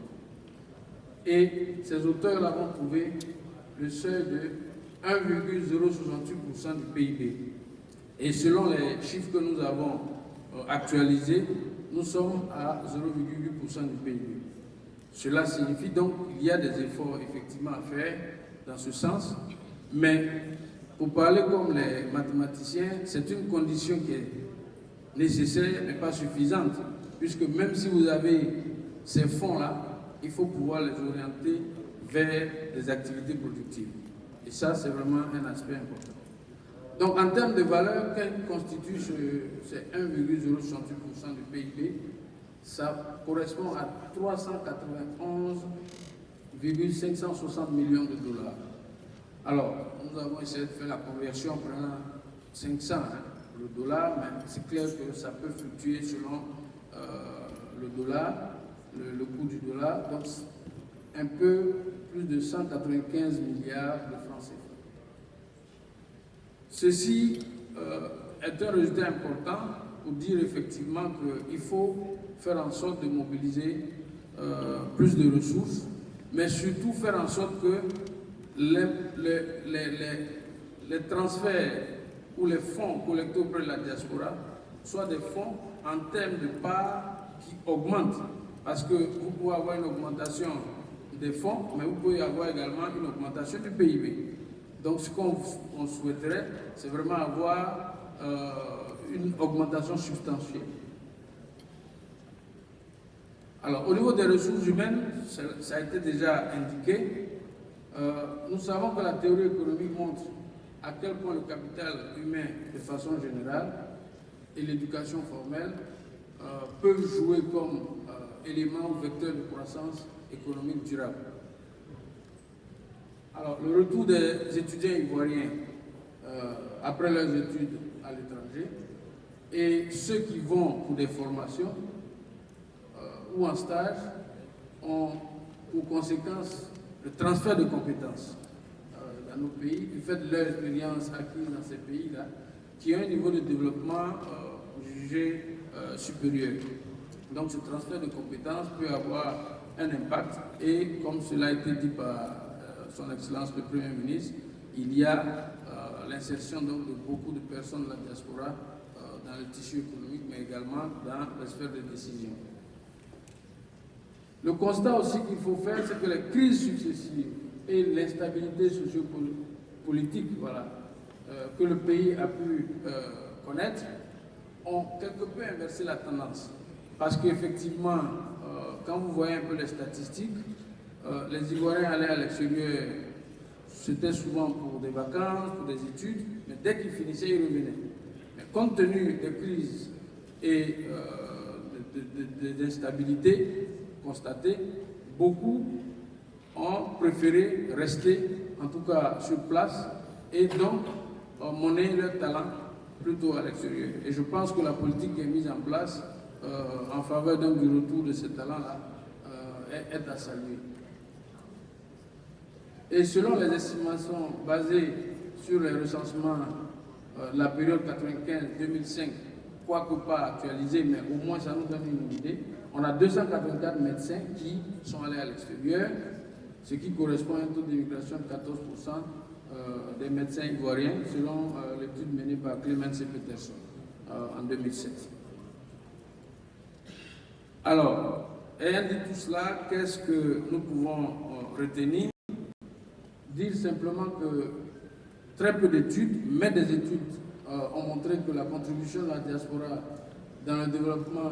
Et ces auteurs-là vont trouver le seuil de 1,068% du PIB. Et selon les chiffres que nous avons actualisés, nous sommes à 0,8% du PIB. Cela signifie donc qu'il y a des efforts effectivement à faire dans ce sens, mais pour parler comme les mathématiciens, c'est une condition qui est nécessaire mais pas suffisante, puisque même si vous avez ces fonds-là, il faut pouvoir les orienter vers des activités productives. Et ça, c'est vraiment un aspect important. Donc, en termes de valeur, quelle constitue ces 1,068% du PIB? Ça correspond à 391,560 millions de dollars. Alors, nous avons essayé de faire la conversion en prenant 500 le dollar, mais c'est clair que ça peut fluctuer selon le dollar, le coût du dollar, donc un peu plus de 195 milliards de francs CFA. Ceci est un résultat important pour dire effectivement qu'il faut faire en sorte de mobiliser plus de ressources, mais surtout faire en sorte que les transferts ou les fonds collectés auprès de la diaspora soient des fonds en termes de part qui augmentent. Parce que vous pouvez avoir une augmentation des fonds, mais vous pouvez avoir également une augmentation du PIB. Donc ce qu'on souhaiterait, c'est vraiment avoir une augmentation substantielle. Alors au niveau des ressources humaines, ça a été déjà indiqué. Nous savons que la théorie économique montre à quel point le capital humain, de façon générale, et l'éducation formelle peuvent jouer comme élément ou vecteur de croissance économique durable. Alors, le retour des étudiants ivoiriens après leurs études à l'étranger et ceux qui vont pour des formations ou en stage ont pour conséquence le transfert de compétences dans nos pays, du fait de leur expérience acquise dans ces pays-là, qui ont un niveau de développement jugé supérieur. Donc ce transfert de compétences peut avoir un impact et comme cela a été dit par son Excellence le Premier ministre, il y a l'insertion donc de beaucoup de personnes de la diaspora dans le tissu économique mais également dans les sphères de décision. Le constat aussi qu'il faut faire, c'est que les crises successives et l'instabilité sociopolitique que le pays a pu connaître ont quelque peu inversé la tendance. Parce qu'effectivement, quand vous voyez un peu les statistiques, les Ivoiriens allaient à l'extérieur, c'était souvent pour des vacances, pour des études, mais dès qu'ils finissaient, ils revenaient. Mais compte tenu des crises et des instabilités constatées, beaucoup ont préféré rester, en tout cas sur place, et donc monnayer leur talent plutôt à l'extérieur. Et je pense que la politique qui est mise en place en faveur du retour de ces talents-là est à saluer. Et selon les estimations basées sur les recensements de la période 95-2005, quoique pas actualisée, mais au moins ça nous donne une idée, on a 284 médecins qui sont allés à l'extérieur, ce qui correspond à un taux d'immigration de 14% des médecins ivoiriens, selon l'étude menée par Clemens et Peterson en 2007. Alors, ayant dit tout cela, qu'est-ce que nous pouvons retenir? Dire simplement que très peu d'études, mais des études ont montré que la contribution de la diaspora dans le développement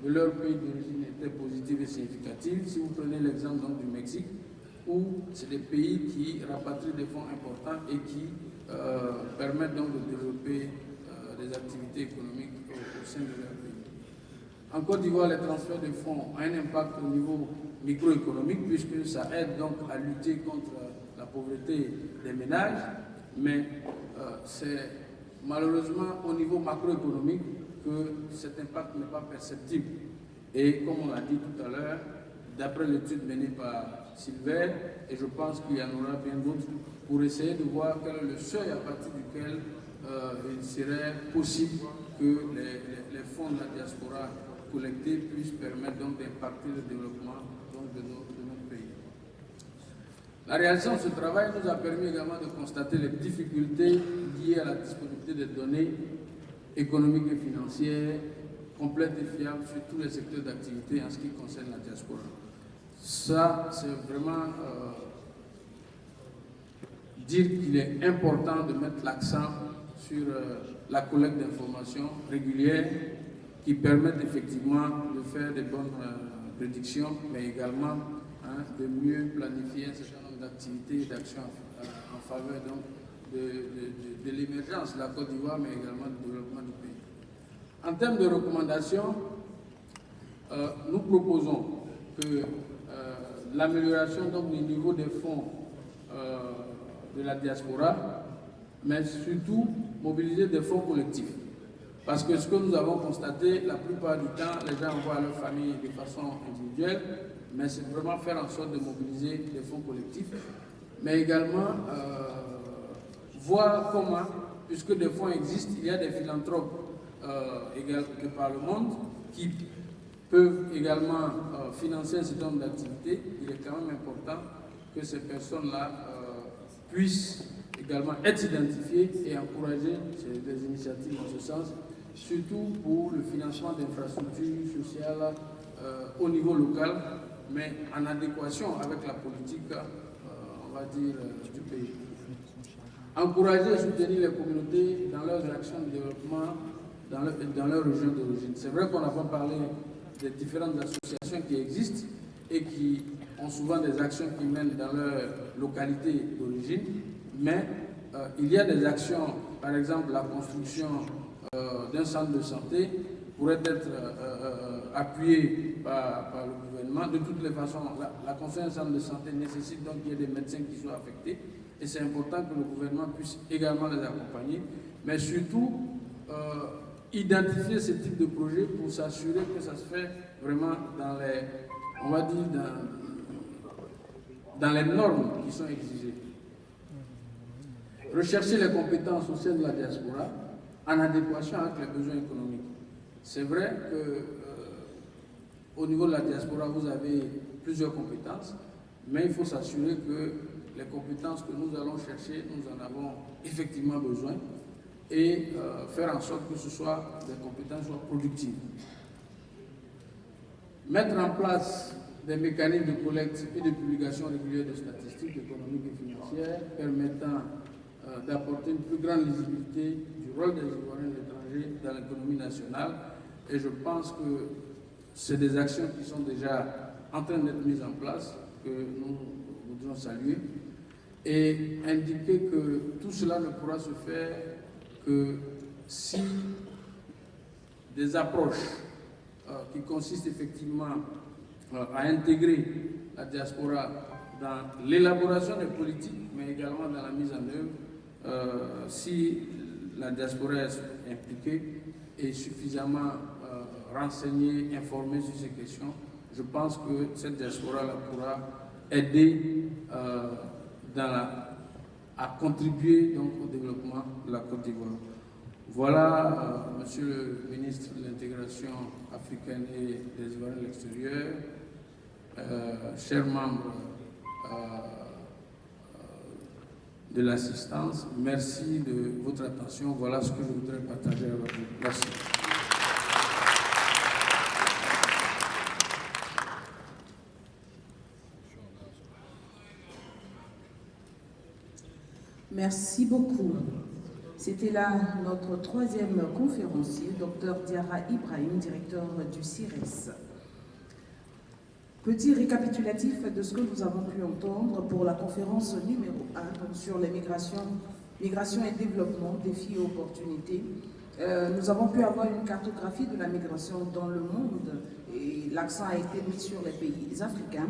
de leur pays d'origine était positive et significative. Si vous prenez l'exemple du Mexique, où c'est des pays qui rapatrient des fonds importants et qui permettent donc de développer des activités économiques au sein de leur pays. En Côte d'Ivoire, les transferts de fonds ont un impact au niveau microéconomique puisque ça aide donc à lutter contre la pauvreté des ménages, mais c'est malheureusement au niveau macroéconomique que cet impact n'est pas perceptible. Et comme on l'a dit tout à l'heure, d'après l'étude menée par Silver, et je pense qu'il y en aura bien d'autres, pour essayer de voir quel est le seuil à partir duquel il serait possible que les fonds de la diaspora collectés puissent permettre donc d'impacter le développement donc, de notre pays. La réalisation de ce travail nous a permis également de constater les difficultés liées à la disponibilité des données économiques et financières complètes et fiables sur tous les secteurs d'activité en ce qui concerne la diaspora. Ça, c'est vraiment dire qu'il est important de mettre l'accent sur la collecte d'informations régulières qui permettent effectivement de faire des bonnes prédictions, mais également de mieux planifier un certain nombre d'activités et d'actions en faveur donc, de l'émergence de la Côte d'Ivoire, mais également du développement du pays. En termes de recommandations, nous proposons que l'amélioration du niveau des fonds de la diaspora, mais surtout mobiliser des fonds collectifs. Parce que ce que nous avons constaté, la plupart du temps, les gens envoient leur famille de façon individuelle, mais c'est vraiment faire en sorte de mobiliser des fonds collectifs, mais également voir comment, puisque des fonds existent, il y a des philanthropes de par le monde qui peuvent également financer un certain nombre d'activités. Il est quand même important que ces personnes-là puissent également être identifiées et encourager des initiatives en ce sens, surtout pour le financement d'infrastructures sociales au niveau local, mais en adéquation avec la politique, on va dire, du pays. Encourager et soutenir les communautés dans leurs actions de développement dans leur région d'origine. C'est vrai qu'on n'a pas parlé des différentes associations qui existent et qui ont souvent des actions qui mènent dans leur localité d'origine, mais il y a des actions, par exemple la construction d'un centre de santé pourrait être appuyée par le gouvernement. De toutes les façons, la construction d'un centre de santé nécessite donc qu'il y ait des médecins qui soient affectés et c'est important que le gouvernement puisse également les accompagner, mais surtout identifier ce type de projet pour s'assurer que ça se fait vraiment dans les, on va dire, dans les normes qui sont exigées. Rechercher les compétences au sein de la diaspora en adéquation avec les besoins économiques. C'est vrai qu'au niveau de la diaspora, vous avez plusieurs compétences, mais il faut s'assurer que les compétences que nous allons chercher, nous en avons effectivement besoin et faire en sorte que ce soit des compétences soient productives. Mettre en place des mécanismes de collecte et de publication régulière de statistiques économiques et financières permettant d'apporter une plus grande lisibilité du rôle des Ivoiriens de l'étranger dans l'économie nationale. Et je pense que c'est des actions qui sont déjà en train d'être mises en place, que nous voudrions saluer, et indiquer que tout cela ne pourra se faire que si des approches qui consistent effectivement à intégrer la diaspora dans l'élaboration des politiques, mais également dans la mise en œuvre, si la diaspora est impliquée et suffisamment renseignée, informée sur ces questions, je pense que cette diaspora-là pourra aider à contribuer donc, au développement de la Côte d'Ivoire. Voilà, Monsieur le ministre de l'Intégration africaine et des Ivoiriens de l'extérieur, chers membres de l'assistance. Merci de votre attention. Voilà ce que je voudrais partager avec vous. Merci. Merci beaucoup. C'était là notre troisième conférencier, Dr Diarra Ibrahim, directeur du CIRES. Petit récapitulatif de ce que nous avons pu entendre pour la conférence numéro 1 donc sur les migration et développement, défis et opportunités. Nous avons pu avoir une cartographie de la migration dans le monde et l'accent a été mis sur les pays africains.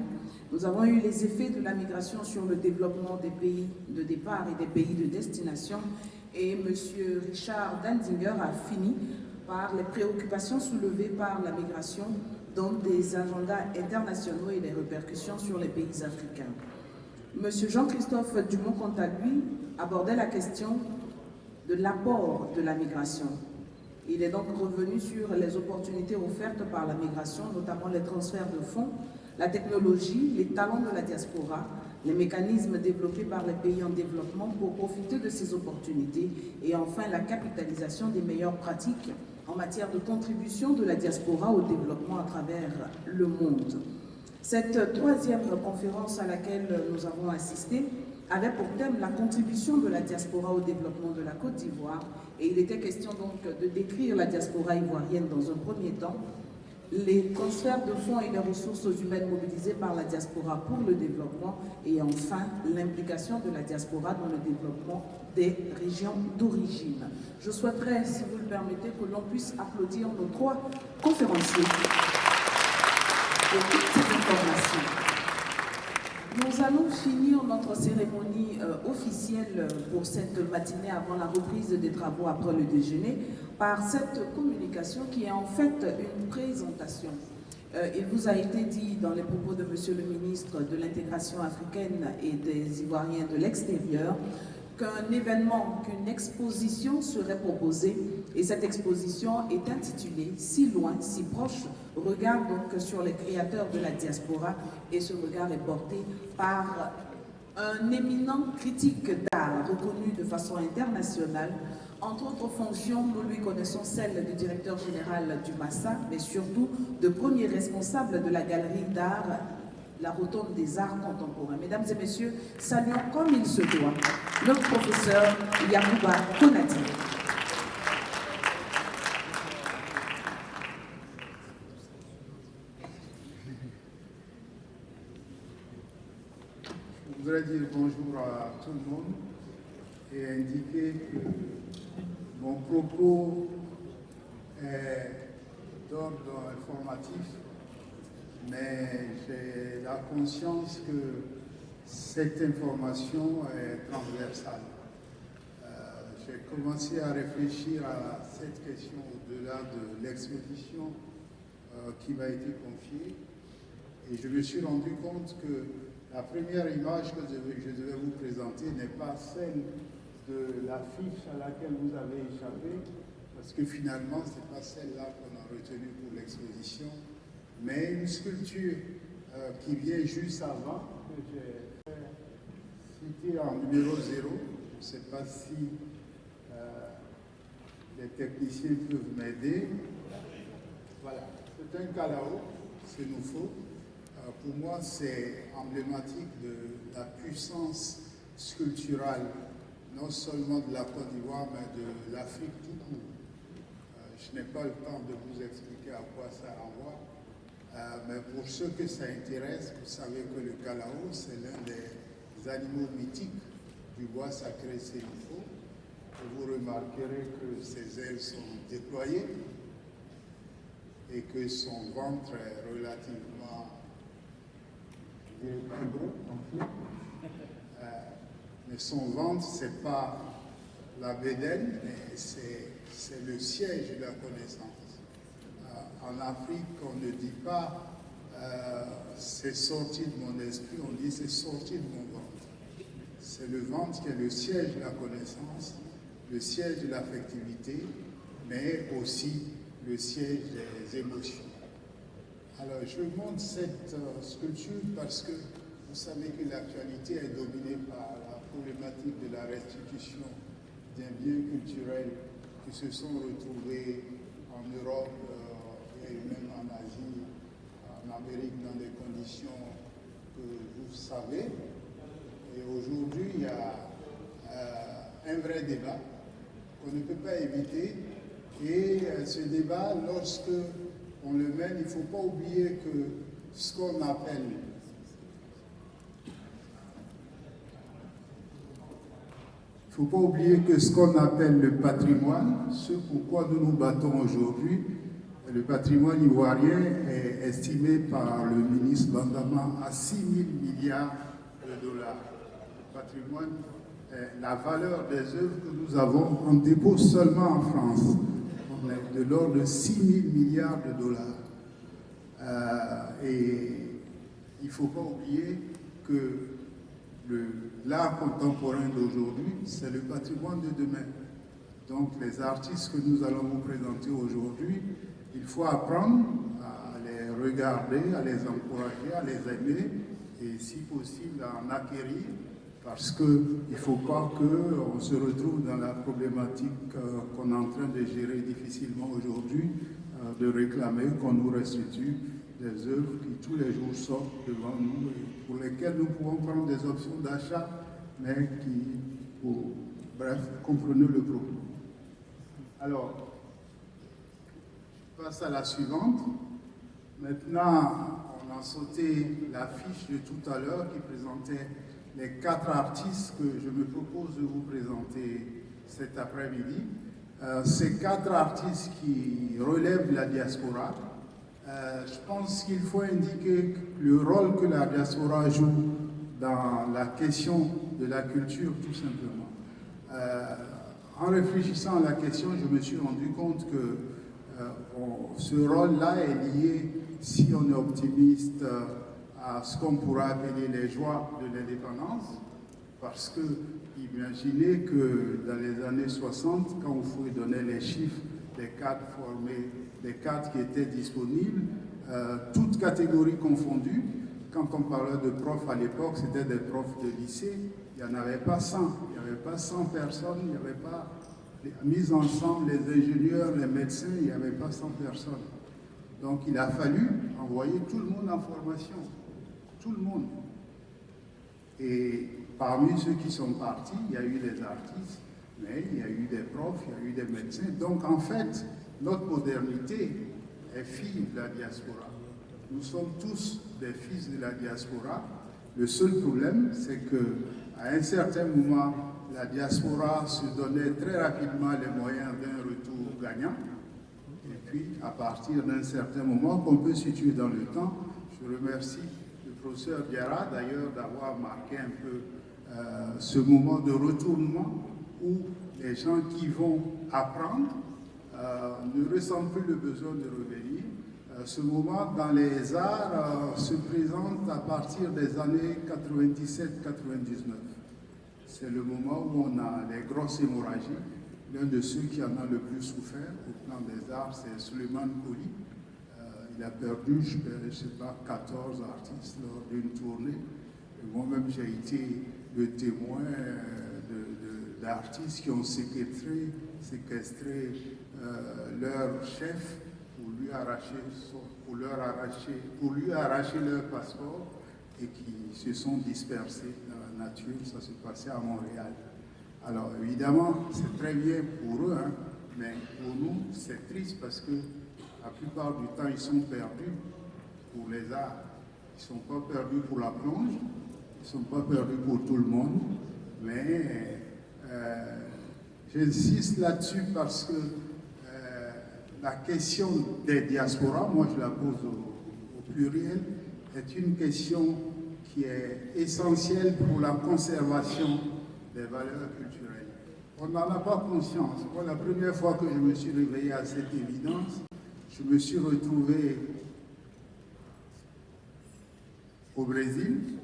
Nous avons eu les effets de la migration sur le développement des pays de départ et des pays de destination. Et M. Richard Danziger a fini par les préoccupations soulevées par la migration dans des agendas internationaux et les répercussions sur les pays africains. M. Jean-Christophe Dumont, quant à lui, abordait la question de l'apport de la migration. Il est donc revenu sur les opportunités offertes par la migration, notamment les transferts de fonds, la technologie, les talents de la diaspora, les mécanismes développés par les pays en développement pour profiter de ces opportunités et enfin la capitalisation des meilleures pratiques en matière de contribution de la diaspora au développement à travers le monde. Cette troisième conférence à laquelle nous avons assisté avait pour thème la contribution de la diaspora au développement de la Côte d'Ivoire et il était question donc de décrire la diaspora ivoirienne dans un premier temps, les transferts de fonds et les ressources humaines mobilisées par la diaspora pour le développement et enfin l'implication de la diaspora dans le développement des régions d'origine. Je souhaiterais, si vous le permettez, que l'on puisse applaudir nos trois conférenciers pour toutes ces informations. Nous allons finir notre cérémonie officielle pour cette matinée avant la reprise des travaux après le déjeuner par cette communication qui est en fait une présentation. Il vous a été dit dans les propos de Monsieur le ministre de l'intégration africaine et des Ivoiriens de l'extérieur qu'un événement, qu'une exposition serait proposée et cette exposition est intitulée « Si loin, si proche ». Regard donc sur les créateurs de la diaspora et ce regard est porté par un éminent critique d'art reconnu de façon internationale. Entre autres fonctions, nous lui connaissons celle de directeur général du MASA, mais surtout de premier responsable de la galerie d'art, la Rotonde des Arts Contemporains. Mesdames et messieurs, saluons comme il se doit notre professeur Yacouba Konati. Je voudrais dire bonjour à tout le monde et indiquer que mon propos est d'ordre informatif, mais j'ai la conscience que cette information est transversale. J'ai commencé à réfléchir à cette question au-delà de l'expédition qui m'a été confiée et je me suis rendu compte que la première image que je devais vous présenter n'est pas celle de l'affiche à laquelle vous avez échappé, parce que finalement, ce n'est pas celle-là qu'on a retenue pour l'exposition, mais une sculpture qui vient juste avant, que j'ai citée en numéro 0. Je ne sais pas si les techniciens peuvent m'aider. Voilà, c'est un calao, c'est nouveau. Pour moi, c'est emblématique de la puissance sculpturale, non seulement de la Côte d'Ivoire, mais de l'Afrique tout court. Je n'ai pas le temps de vous expliquer à quoi ça renvoie, mais pour ceux que ça intéresse, vous savez que le calao, c'est l'un des animaux mythiques du bois sacré Sénifo. Vous remarquerez que ses ailes sont déployées et que son ventre est relativement mais son ventre, ce n'est pas la bédaine, mais c'est le siège de la connaissance. En Afrique, on ne dit pas c'est sorti de mon esprit, on dit c'est sorti de mon ventre. C'est le ventre qui est le siège de la connaissance, le siège de l'affectivité, mais aussi le siège des émotions. Alors, je montre cette sculpture parce que vous savez que l'actualité est dominée par la problématique de la restitution d'un bien culturel qui se sont retrouvés en Europe et même en Asie, en Amérique, dans des conditions que vous savez. Et aujourd'hui, il y a un vrai débat qu'on ne peut pas éviter. Et ce débat, lorsque on le mène, il ne faut pas oublier que ce qu'on appelle le patrimoine, ce pourquoi nous nous battons aujourd'hui, le patrimoine ivoirien est estimé par le ministre Bandama à 6 000 milliards de dollars. Le patrimoine, la valeur des œuvres que nous avons en dépôt seulement en France, on est de l'ordre de 6 000 milliards de dollars. Et il ne faut pas oublier que l'art contemporain d'aujourd'hui, c'est le patrimoine de demain. Donc les artistes que nous allons vous présenter aujourd'hui, il faut apprendre à les regarder, à les encourager, à les aimer et si possible à en acquérir, parce qu'il ne faut pas qu'on se retrouve dans la problématique qu'on est en train de gérer difficilement aujourd'hui, de réclamer qu'on nous restitue des œuvres qui tous les jours sortent devant nous et pour lesquelles nous pouvons prendre des options d'achat, mais qui, bref, comprenez le propos. Alors, je passe à la suivante. Maintenant, on a sauté l'affiche de tout à l'heure qui présentait les 4 artistes que je me propose de vous présenter cet après-midi. Ces 4 artistes qui relèvent de la diaspora. Je pense qu'il faut indiquer le rôle que la diaspora joue dans la question de la culture, tout simplement. En réfléchissant à la question, je me suis rendu compte que ce rôle-là est lié, si on est optimiste, à ce qu'on pourrait appeler les joies de l'indépendance, parce que imaginez que dans les années 60, quand vous pouvez donner les chiffres des cadres formés, des cadres qui étaient disponibles, toutes catégories confondues, quand on parlait de profs à l'époque, c'était des profs de lycée, il n'y en avait pas 100, il n'y avait pas 100 personnes, il n'y avait pas mis ensemble les ingénieurs, les médecins, il n'y avait pas 100 personnes. Donc il a fallu envoyer tout le monde en formation, tout le monde. Et parmi ceux qui sont partis, il y a eu des artistes, mais il y a eu des profs, il y a eu des médecins. Donc en fait, notre modernité est fille de la diaspora. Nous sommes tous des fils de la diaspora. Le seul problème, c'est qu'à un certain moment, la diaspora se donnait très rapidement les moyens d'un retour gagnant. Et puis, à partir d'un certain moment qu'on peut situer dans le temps, je remercie le professeur Diarra d'ailleurs d'avoir marqué un peu ce moment de retournement où les gens qui vont apprendre ne ressentent plus le besoin de revenir. Ce moment dans les arts se présente à partir des années 97-99. C'est le moment où on a les grosses hémorragies. L'un de ceux qui en a le plus souffert au plan des arts, c'est Suleiman Koli. Il a perdu, je ne sais pas, 14 artistes lors d'une tournée. Moi-même, j'ai été le témoin d'artistes qui ont séquestré leur chef pour lui arracher leur passeport et qui se sont dispersés dans la nature. Ça se passait à Montréal. Alors évidemment, c'est très bien pour eux, hein, mais pour nous, c'est triste parce que la plupart du temps, ils sont perdus pour les arts. Ils ne sont pas perdus pour la plonge, ils ne sont pas perdus pour tout le monde, mais j'insiste là-dessus parce que la question des diasporas, moi je la pose au pluriel, est une question qui est essentielle pour la conservation des valeurs culturelles. On n'en a pas conscience. Moi, la première fois que je me suis réveillé à cette évidence, je me suis retrouvé au Brésil,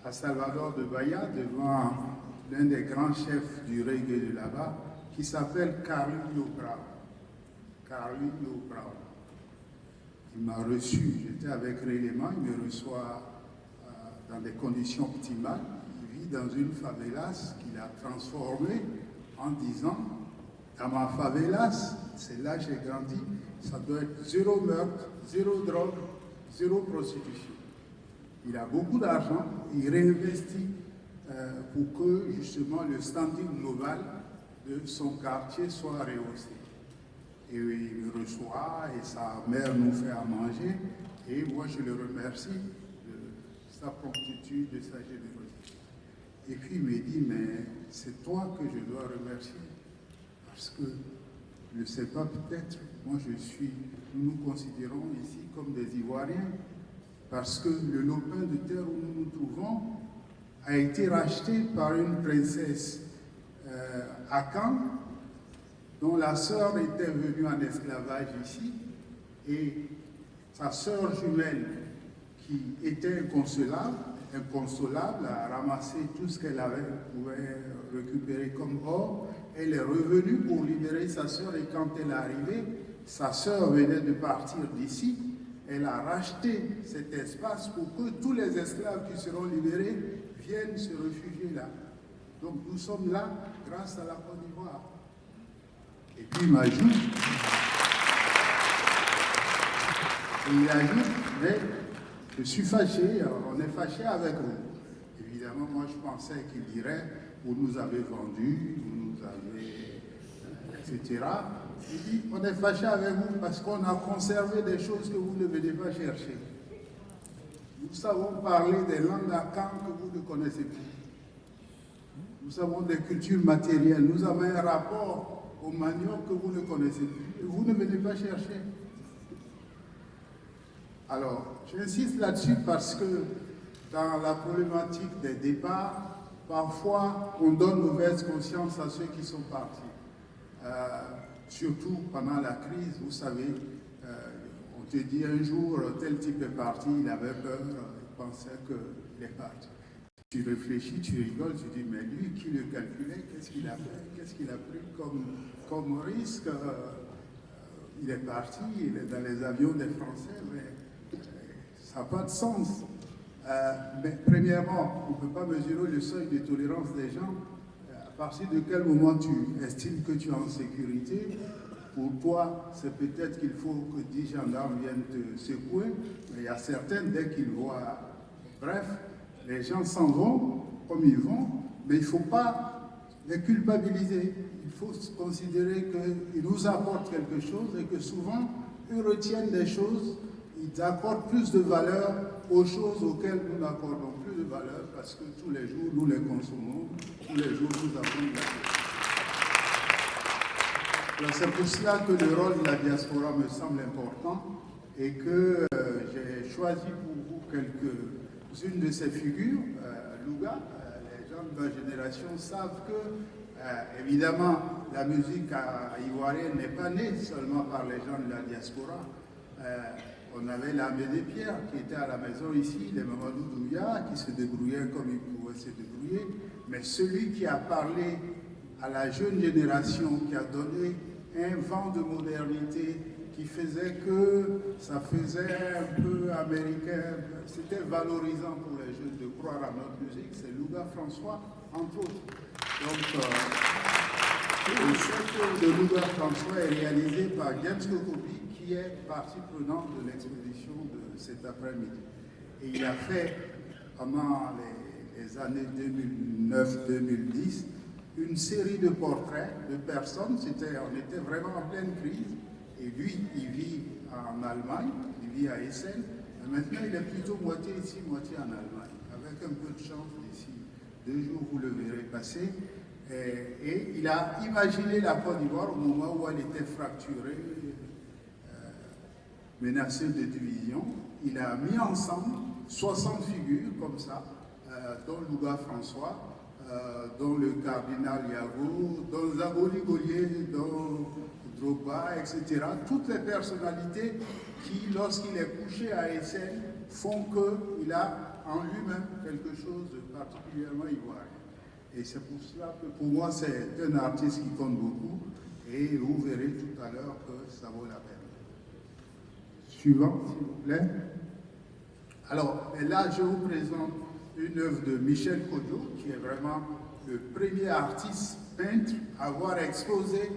à Salvador de Bahia, devant l'un des grands chefs du reggae de là-bas, qui s'appelle Carlinhos Brau. Carlinhos Brau. Il m'a reçu, j'étais avec Rélément, il me reçoit dans des conditions optimales, il vit dans une favelas qu'il a transformée en disant « Dans ma favelas, c'est là que j'ai grandi, ça doit être 0 meurtre, 0 drogue, 0 prostitution. » Il a beaucoup d'argent, il réinvestit pour que justement le standing global de son quartier soit rehaussé. Et il me reçoit et sa mère nous fait à manger et moi je le remercie de sa promptitude, de sa générosité. Et puis il me dit, mais c'est toi que je dois remercier parce que je ne sais pas, peut-être, nous nous considérons ici comme des Ivoiriens parce que le lopin de terre où nous nous trouvons a été racheté par une princesse à Caen, dont la sœur était venue en esclavage ici, et sa sœur jumelle, qui était inconsolable, a ramassé tout ce qu'elle pouvait récupérer comme or. Elle est revenue pour libérer sa sœur, et quand elle est arrivée, sa sœur venait de partir d'ici. Elle a racheté cet espace pour que tous les esclaves qui seront libérés viennent se réfugier là. Donc nous sommes là grâce à la Côte d'Ivoire. Et puis il m'ajoute, mais je suis fâché, on est fâché avec vous. Évidemment, moi je pensais qu'il dirait, vous nous avez vendus, vous nous avez, etc. Il dit, on est fâché avec vous parce qu'on a conservé des choses que vous ne venez pas chercher. Nous savons parler des langues à Caen que vous ne connaissez plus. Nous avons des cultures matérielles. Nous avons un rapport au manioc que vous ne connaissez plus. Et vous ne venez pas chercher. Alors, j'insiste là-dessus parce que dans la problématique des départs, parfois on donne mauvaise conscience à ceux qui sont partis. Surtout pendant la crise, vous savez, on te dit un jour, tel type est parti, il avait peur, il pensait qu'il est parti. Tu réfléchis, tu rigoles, tu dis, mais lui, qui le calculait, qu'est-ce qu'il a fait, qu'est-ce qu'il a pris comme risque? Il est parti, il est dans les avions des Français, mais ça n'a pas de sens. Mais premièrement, on ne peut pas mesurer le seuil de tolérance des gens. À partir de quel moment tu estimes que tu es en sécurité? Pour toi, c'est peut-être qu'il faut que 10 gendarmes viennent te secouer, mais il y a certains, dès qu'ils voient... Bref, les gens s'en vont comme ils vont, mais il ne faut pas les culpabiliser. Il faut considérer qu'ils nous apportent quelque chose et que souvent, eux retiennent des choses, ils accordent plus de valeur aux choses auxquelles nous n'accordons plus de valeur parce que tous les jours, nous les consommons, tous les jours, nous avons de la chose. C'est pour cela que le rôle de la diaspora me semble important et que j'ai choisi pour vous quelques-unes de ces figures. Louga, les gens de ma génération savent que, évidemment, la musique ivoirienne n'est pas née seulement par les gens de la diaspora. On avait l'Amédée Pierre qui était à la maison ici, les Mamadou Douya qui se débrouillaient comme ils pouvaient se débrouiller, mais celui qui a parlé à la jeune génération, qui a donné un vent de modernité, qui faisait que ça faisait un peu américain, c'était valorisant pour les jeunes de croire à notre musique, c'est Louga François, entre autres. Donc, le chef de Louga François est réalisé par James Kokobi, qui est partie prenante de l'exposition de cet après-midi. Et il a fait, pendant les années 2009-2010, une série de portraits de personnes, on était vraiment en pleine crise, et lui, il vit en Allemagne, il vit à Essen, et maintenant il est plutôt moitié ici, moitié en Allemagne, avec un peu de chance d'ici 2 jours, vous le verrez passer, et il a imaginé la Côte d'Ivoire au moment où elle était fracturée, menacée de division. Il a mis ensemble 60 figures comme ça, dont Louga François, dont le cardinal Yago, dont Zagoli Golier, dont Drogba, etc. Toutes les personnalités qui, lorsqu'il est couché à Essen, font qu'il a en lui-même quelque chose de particulièrement ivoirien. Et c'est pour cela que pour moi, c'est un artiste qui compte beaucoup, et vous verrez tout à l'heure que ça vaut la peine. Suivant, s'il vous plaît. Alors, et là, je vous présente une œuvre de Michel Codiot, qui est vraiment le premier artiste peintre à avoir exposé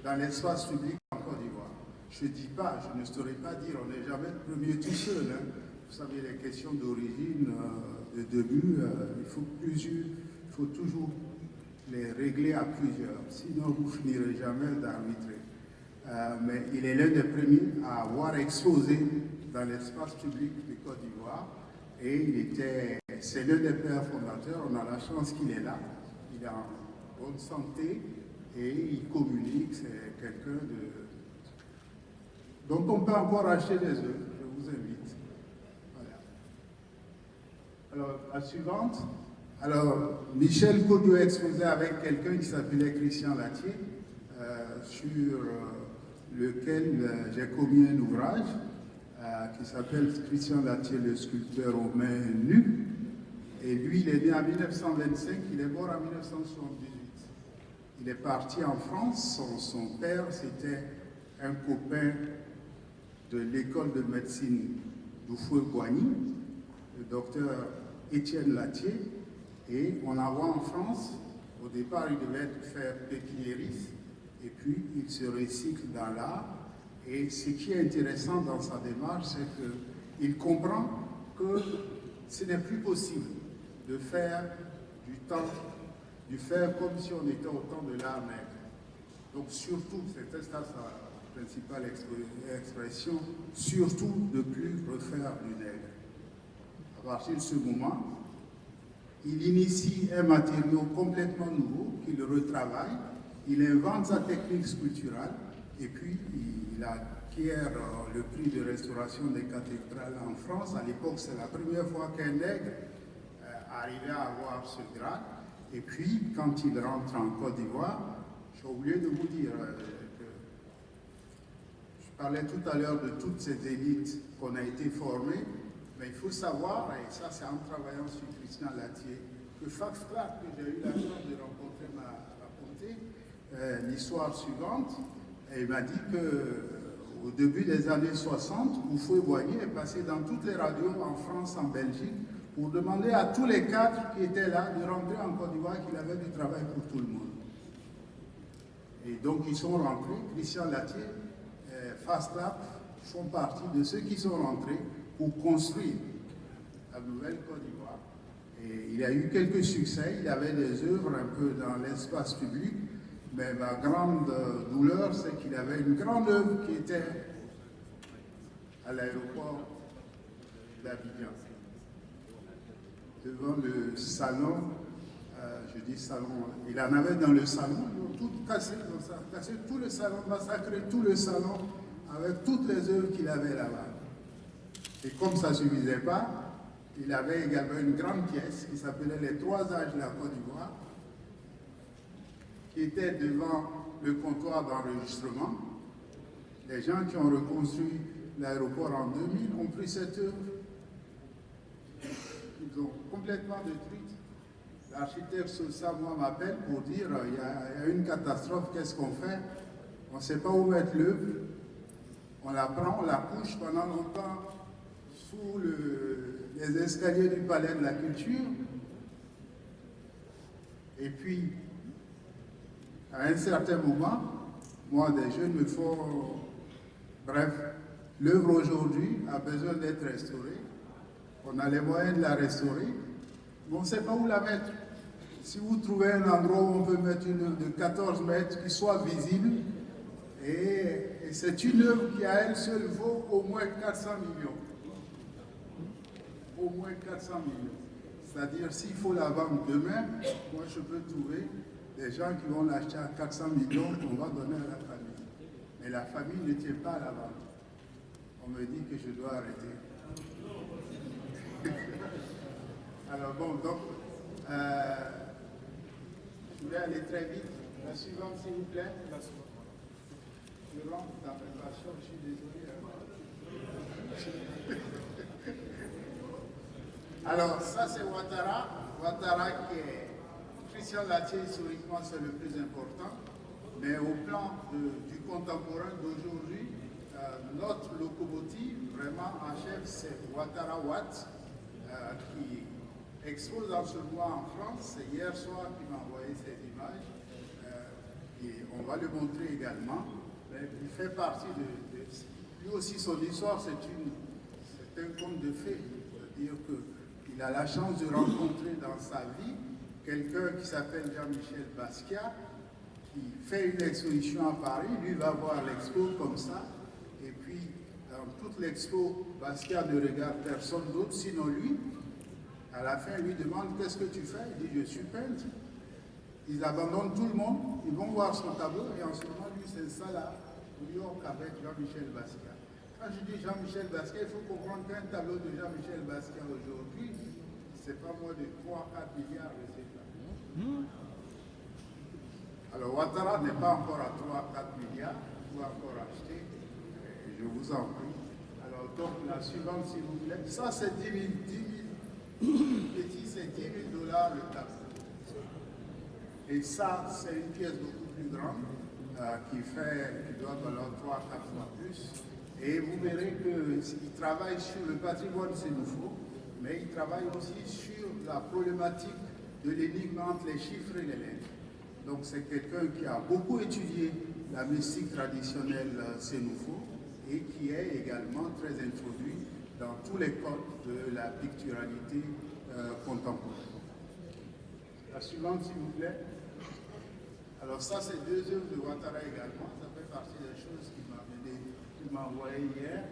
dans l'espace public en Côte d'Ivoire. Je ne dis pas, je ne saurais pas dire, on n'est jamais le premier tout seul. Hein. Vous savez, les questions d'origine, de début, il faut toujours les régler à plusieurs, sinon vous ne finirez jamais d'arbitrer. Mais il est l'un des premiers à avoir exposé dans l'espace public de Côte d'Ivoire et c'est l'un des pères fondateurs. On a la chance qu'il est là, il est en bonne santé et il communique, c'est quelqu'un dont on peut encore acheter des œuvres, je vous invite. Voilà. Alors, la suivante. Alors, Michel Codiot exposé avec quelqu'un qui s'appelait Christian Latier, sur lequel j'ai commis un ouvrage qui s'appelle Christian Latier, le sculpteur aux mains nues. Et lui, il est né en 1925, il est mort en 1978. Il est parti en France, son père, c'était un copain de l'école de médecine d'Oufoué-Boigny, le docteur Étienne Latier. Et on l'envoie en France. Au départ, il devait faire pépiniériste, et puis il se recycle dans l'art. Et ce qui est intéressant dans sa démarche, c'est qu'il comprend que ce n'est plus possible de faire du faire comme si on était au temps de l'art nègre. Donc surtout, c'était ça sa principale expression, surtout de plus refaire du nègre. À partir de ce moment, il initie un matériau complètement nouveau qu'il retravaille, il invente sa technique sculpturale et puis il acquiert le prix de restauration des cathédrales en France. À l'époque, c'est la première fois qu'un nègre arrivait à avoir ce grade. Et puis, quand il rentre en Côte d'Ivoire, j'ai oublié de vous dire que je parlais tout à l'heure de toutes ces élites qu'on a été formées. Mais il faut savoir, et ça c'est en travaillant sur Christian Latier, que Fax Clark, que j'ai eu la chance de rencontrer, m'a raconté l'histoire suivante. Et il m'a dit qu'au début des années 60, Oufoué-Boigny est passé dans toutes les radios en France, en Belgique, pour demander à tous les cadres qui étaient là de rentrer en Côte d'Ivoire, qu'il avait du travail pour tout le monde. Et donc ils sont rentrés, Christian Latier, Fax Clark font partie de ceux qui sont rentrés pour construire la nouvelle Côte d'Ivoire. Et il a eu quelques succès, il avait des œuvres un peu dans l'espace public, mais ma grande douleur, c'est qu'il avait une grande œuvre qui était à l'aéroport d'Abidjan, devant le salon, je dis salon, il en avait dans le salon, ils ont tout cassé, cassé tout le salon, massacré tout le salon, avec toutes les œuvres qu'il avait là-bas. Et comme ça ne suffisait pas, il avait également une grande pièce qui s'appelait Les Trois âges de la Côte d'Ivoire, qui était devant le comptoir d'enregistrement. Les gens qui ont reconstruit l'aéroport en 2000 ont pris cette œuvre. Ils ont complètement détruite. L'architecte Sosa, moi, m'appelle pour dire il y a une catastrophe, qu'est-ce qu'on fait? On ne sait pas où mettre l'œuvre. On la prend, on la couche pendant longtemps sous les escaliers du palais de la culture. Et puis, à un certain moment, moi, des jeunes me font... Bref, l'œuvre aujourd'hui a besoin d'être restaurée. On a les moyens de la restaurer, mais on ne sait pas où la mettre. Si vous trouvez un endroit où on peut mettre une œuvre de 14 mètres qui soit visible, et c'est une œuvre qui à elle seule vaut au moins 400 millions. Au moins 400 millions. C'est-à-dire, s'il faut la vendre demain, moi je peux trouver des gens qui vont l'acheter à 400 millions qu'on va donner à la famille. Mais la famille ne tient pas à la vente. On me dit que je dois arrêter. Alors bon, donc, je vais aller très vite. La suivante, s'il vous plaît. Je rentre dans la préparation, je suis désolé. Alors, ça c'est Ouattara. Ouattara qui est Christian Latier, historiquement c'est le plus important. Mais au plan du contemporain d'aujourd'hui, notre locomotive, vraiment en chef, c'est Ouattara Watt, qui expose en ce mois en France. C'est hier soir qu'il m'a envoyé ces images. Et on va le montrer également. Mais il fait partie de lui aussi, son histoire, c'est un conte de fées. C'est-à-dire qu'il a la chance de rencontrer dans sa vie quelqu'un qui s'appelle Jean-Michel Basquiat, qui fait une exposition à Paris. Lui va voir l'expo comme ça. Et puis, dans toute l'expo, Basquiat ne regarde personne d'autre sinon lui. À la fin, il lui demande « Qu'est-ce que tu fais ?» Il dit « Je suis peintre ». Ils abandonnent tout le monde, ils vont voir son tableau et en ce moment, lui s'installe à New York avec Jean-Michel Basquiat. Quand je dis Jean-Michel Basquiat, il faut comprendre qu'un tableau de Jean-Michel Basquiat aujourd'hui, c'est pas moins de 3-4 milliards de CFA. Alors Ouattara n'est pas encore à 3-4 milliards, il faut encore acheter, je vous en prie. Alors donc la suivante s'il vous plaît, ça c'est 10 000 petit, c'est 10 000 $ le tableau. Et ça, c'est une pièce beaucoup plus grande qui doit valoir 3 à 4 fois plus. Et vous verrez qu'il travaille sur le patrimoine sénoufo, mais il travaille aussi sur la problématique de l'énigme entre les chiffres et les lettres. Donc c'est quelqu'un qui a beaucoup étudié la mystique traditionnelle sénoufo et qui est également très introduit dans tous les codes de la picturalité contemporaine. La suivante, s'il vous plaît. Alors ça, c'est 2 œuvres de Ouattara également. Ça fait partie des choses qu'il m'a envoyé hier.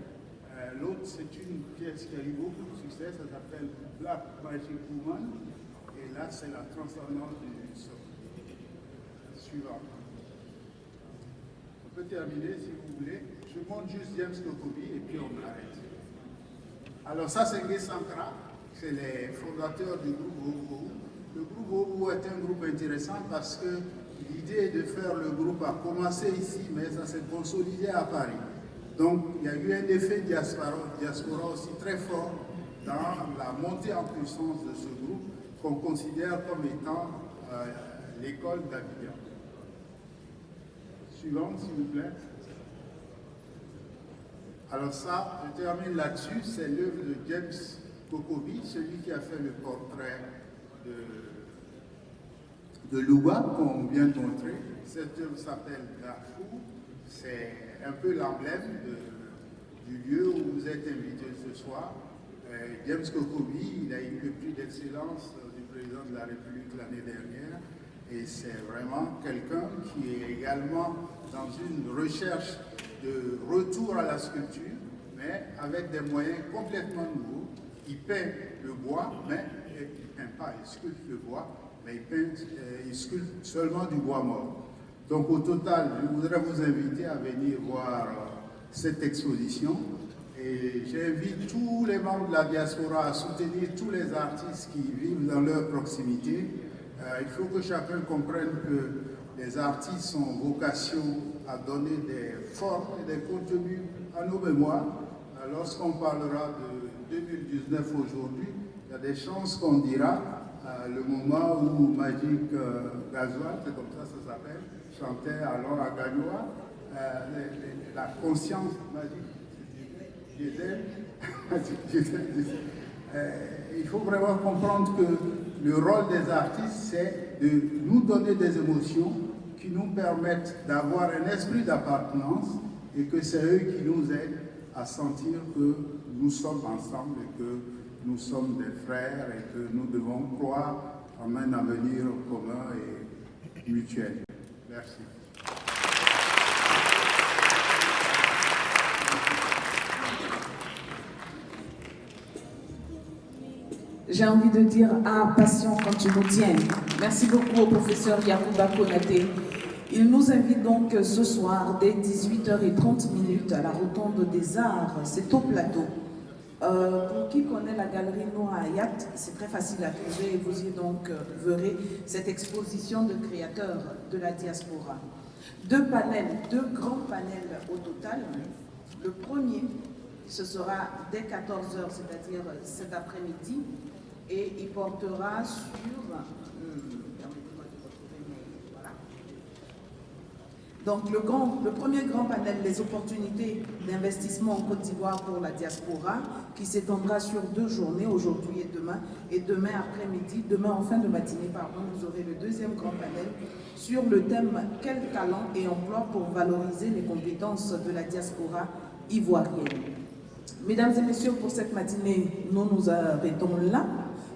L'autre, c'est une pièce qui a eu beaucoup de succès. Ça s'appelle Black Magic Woman. Et là, c'est la transcendance du son. Suivant. On peut terminer, si vous voulez. Je montre juste James Kokobi et puis on arrête. Alors ça, c'est Ngué Sankara. C'est les fondateurs du groupe Obu. Le groupe Obu est un groupe intéressant parce que l'idée de faire le groupe a commencé ici, mais ça s'est consolidé à Paris. Donc, il y a eu un effet diaspora aussi très fort dans la montée en puissance de ce groupe qu'on considère comme étant l'école d'Abidjan. Suivante, s'il vous plaît. Alors ça, je termine là-dessus, c'est l'œuvre de James Kokobi, celui qui a fait le portrait de Louba qu'on vient de montrer. Cette œuvre s'appelle Darfour. C'est un peu l'emblème du lieu où vous êtes invité ce soir. James Kokobi, il a eu le prix d'excellence du président de la République l'année dernière. Et c'est vraiment quelqu'un qui est également dans une recherche de retour à la sculpture, mais avec des moyens complètement nouveaux. Il peint le bois, mais il ne peint pas, il sculpte le bois, mais il sculpte seulement du bois mort. Donc au total, je voudrais vous inviter à venir voir cette exposition. Et j'invite tous les membres de la diaspora à soutenir tous les artistes qui vivent dans leur proximité. Il faut que chacun comprenne que les artistes ont vocation à donner des formes et des contenus à nos mémoires. Lorsqu'on parlera de 2019 aujourd'hui, il y a des chances qu'on dira le moment où Magic Gasoil, c'est comme ça s'appelle, chantait alors à Gagnoa, la conscience magique. Il faut vraiment comprendre que le rôle des artistes, c'est de nous donner des émotions qui nous permettent d'avoir un esprit d'appartenance et que c'est eux qui nous aident à sentir que nous sommes ensemble et que nous sommes des frères et que nous devons croire en un avenir commun et mutuel. Merci. J'ai envie de dire « Ah, passion quand tu nous tiens ». Merci beaucoup au professeur Yacouba Konaté. Il nous invite donc ce soir dès 18h30 à la Rotonde des Arts. C'est au plateau. Pour qui connaît la galerie Noura Hayat, c'est très facile à trouver et vous y donc verrez cette exposition de créateurs de la diaspora. 2 grands panels au total. Le premier, ce sera dès 14h, c'est-à-dire cet après-midi, et il portera sur... permettez-moi de retrouver mes... Voilà. Donc le premier grand panel, les opportunités d'investissement en Côte d'Ivoire pour la diaspora, qui s'étendra sur 2 journées, aujourd'hui et demain après-midi, demain en fin de matinée, pardon, vous aurez le deuxième grand panel sur le thème « Quel talent et emploi pour valoriser les compétences de la diaspora ivoirienne ». Mesdames et messieurs, pour cette matinée, nous nous arrêtons là.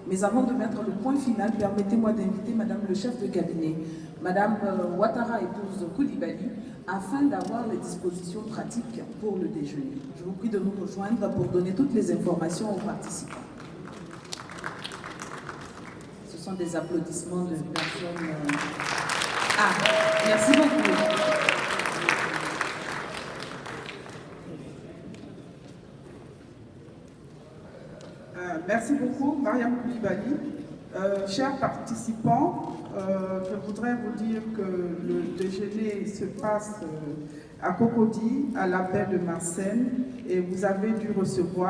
Mais avant de mettre le point final, permettez-moi d'inviter Madame le chef de cabinet, Madame Ouattara épouse Koulibaly, afin d'avoir les dispositions pratiques pour le déjeuner. Je vous prie de nous rejoindre pour donner toutes les informations aux participants. Ce sont des applaudissements de personnes... Ah, merci beaucoup. Merci beaucoup, Mariam Koulibaly. Chers participants, je voudrais vous dire que le déjeuner se passe à Cocody, à la baie de Marseille, et vous avez dû recevoir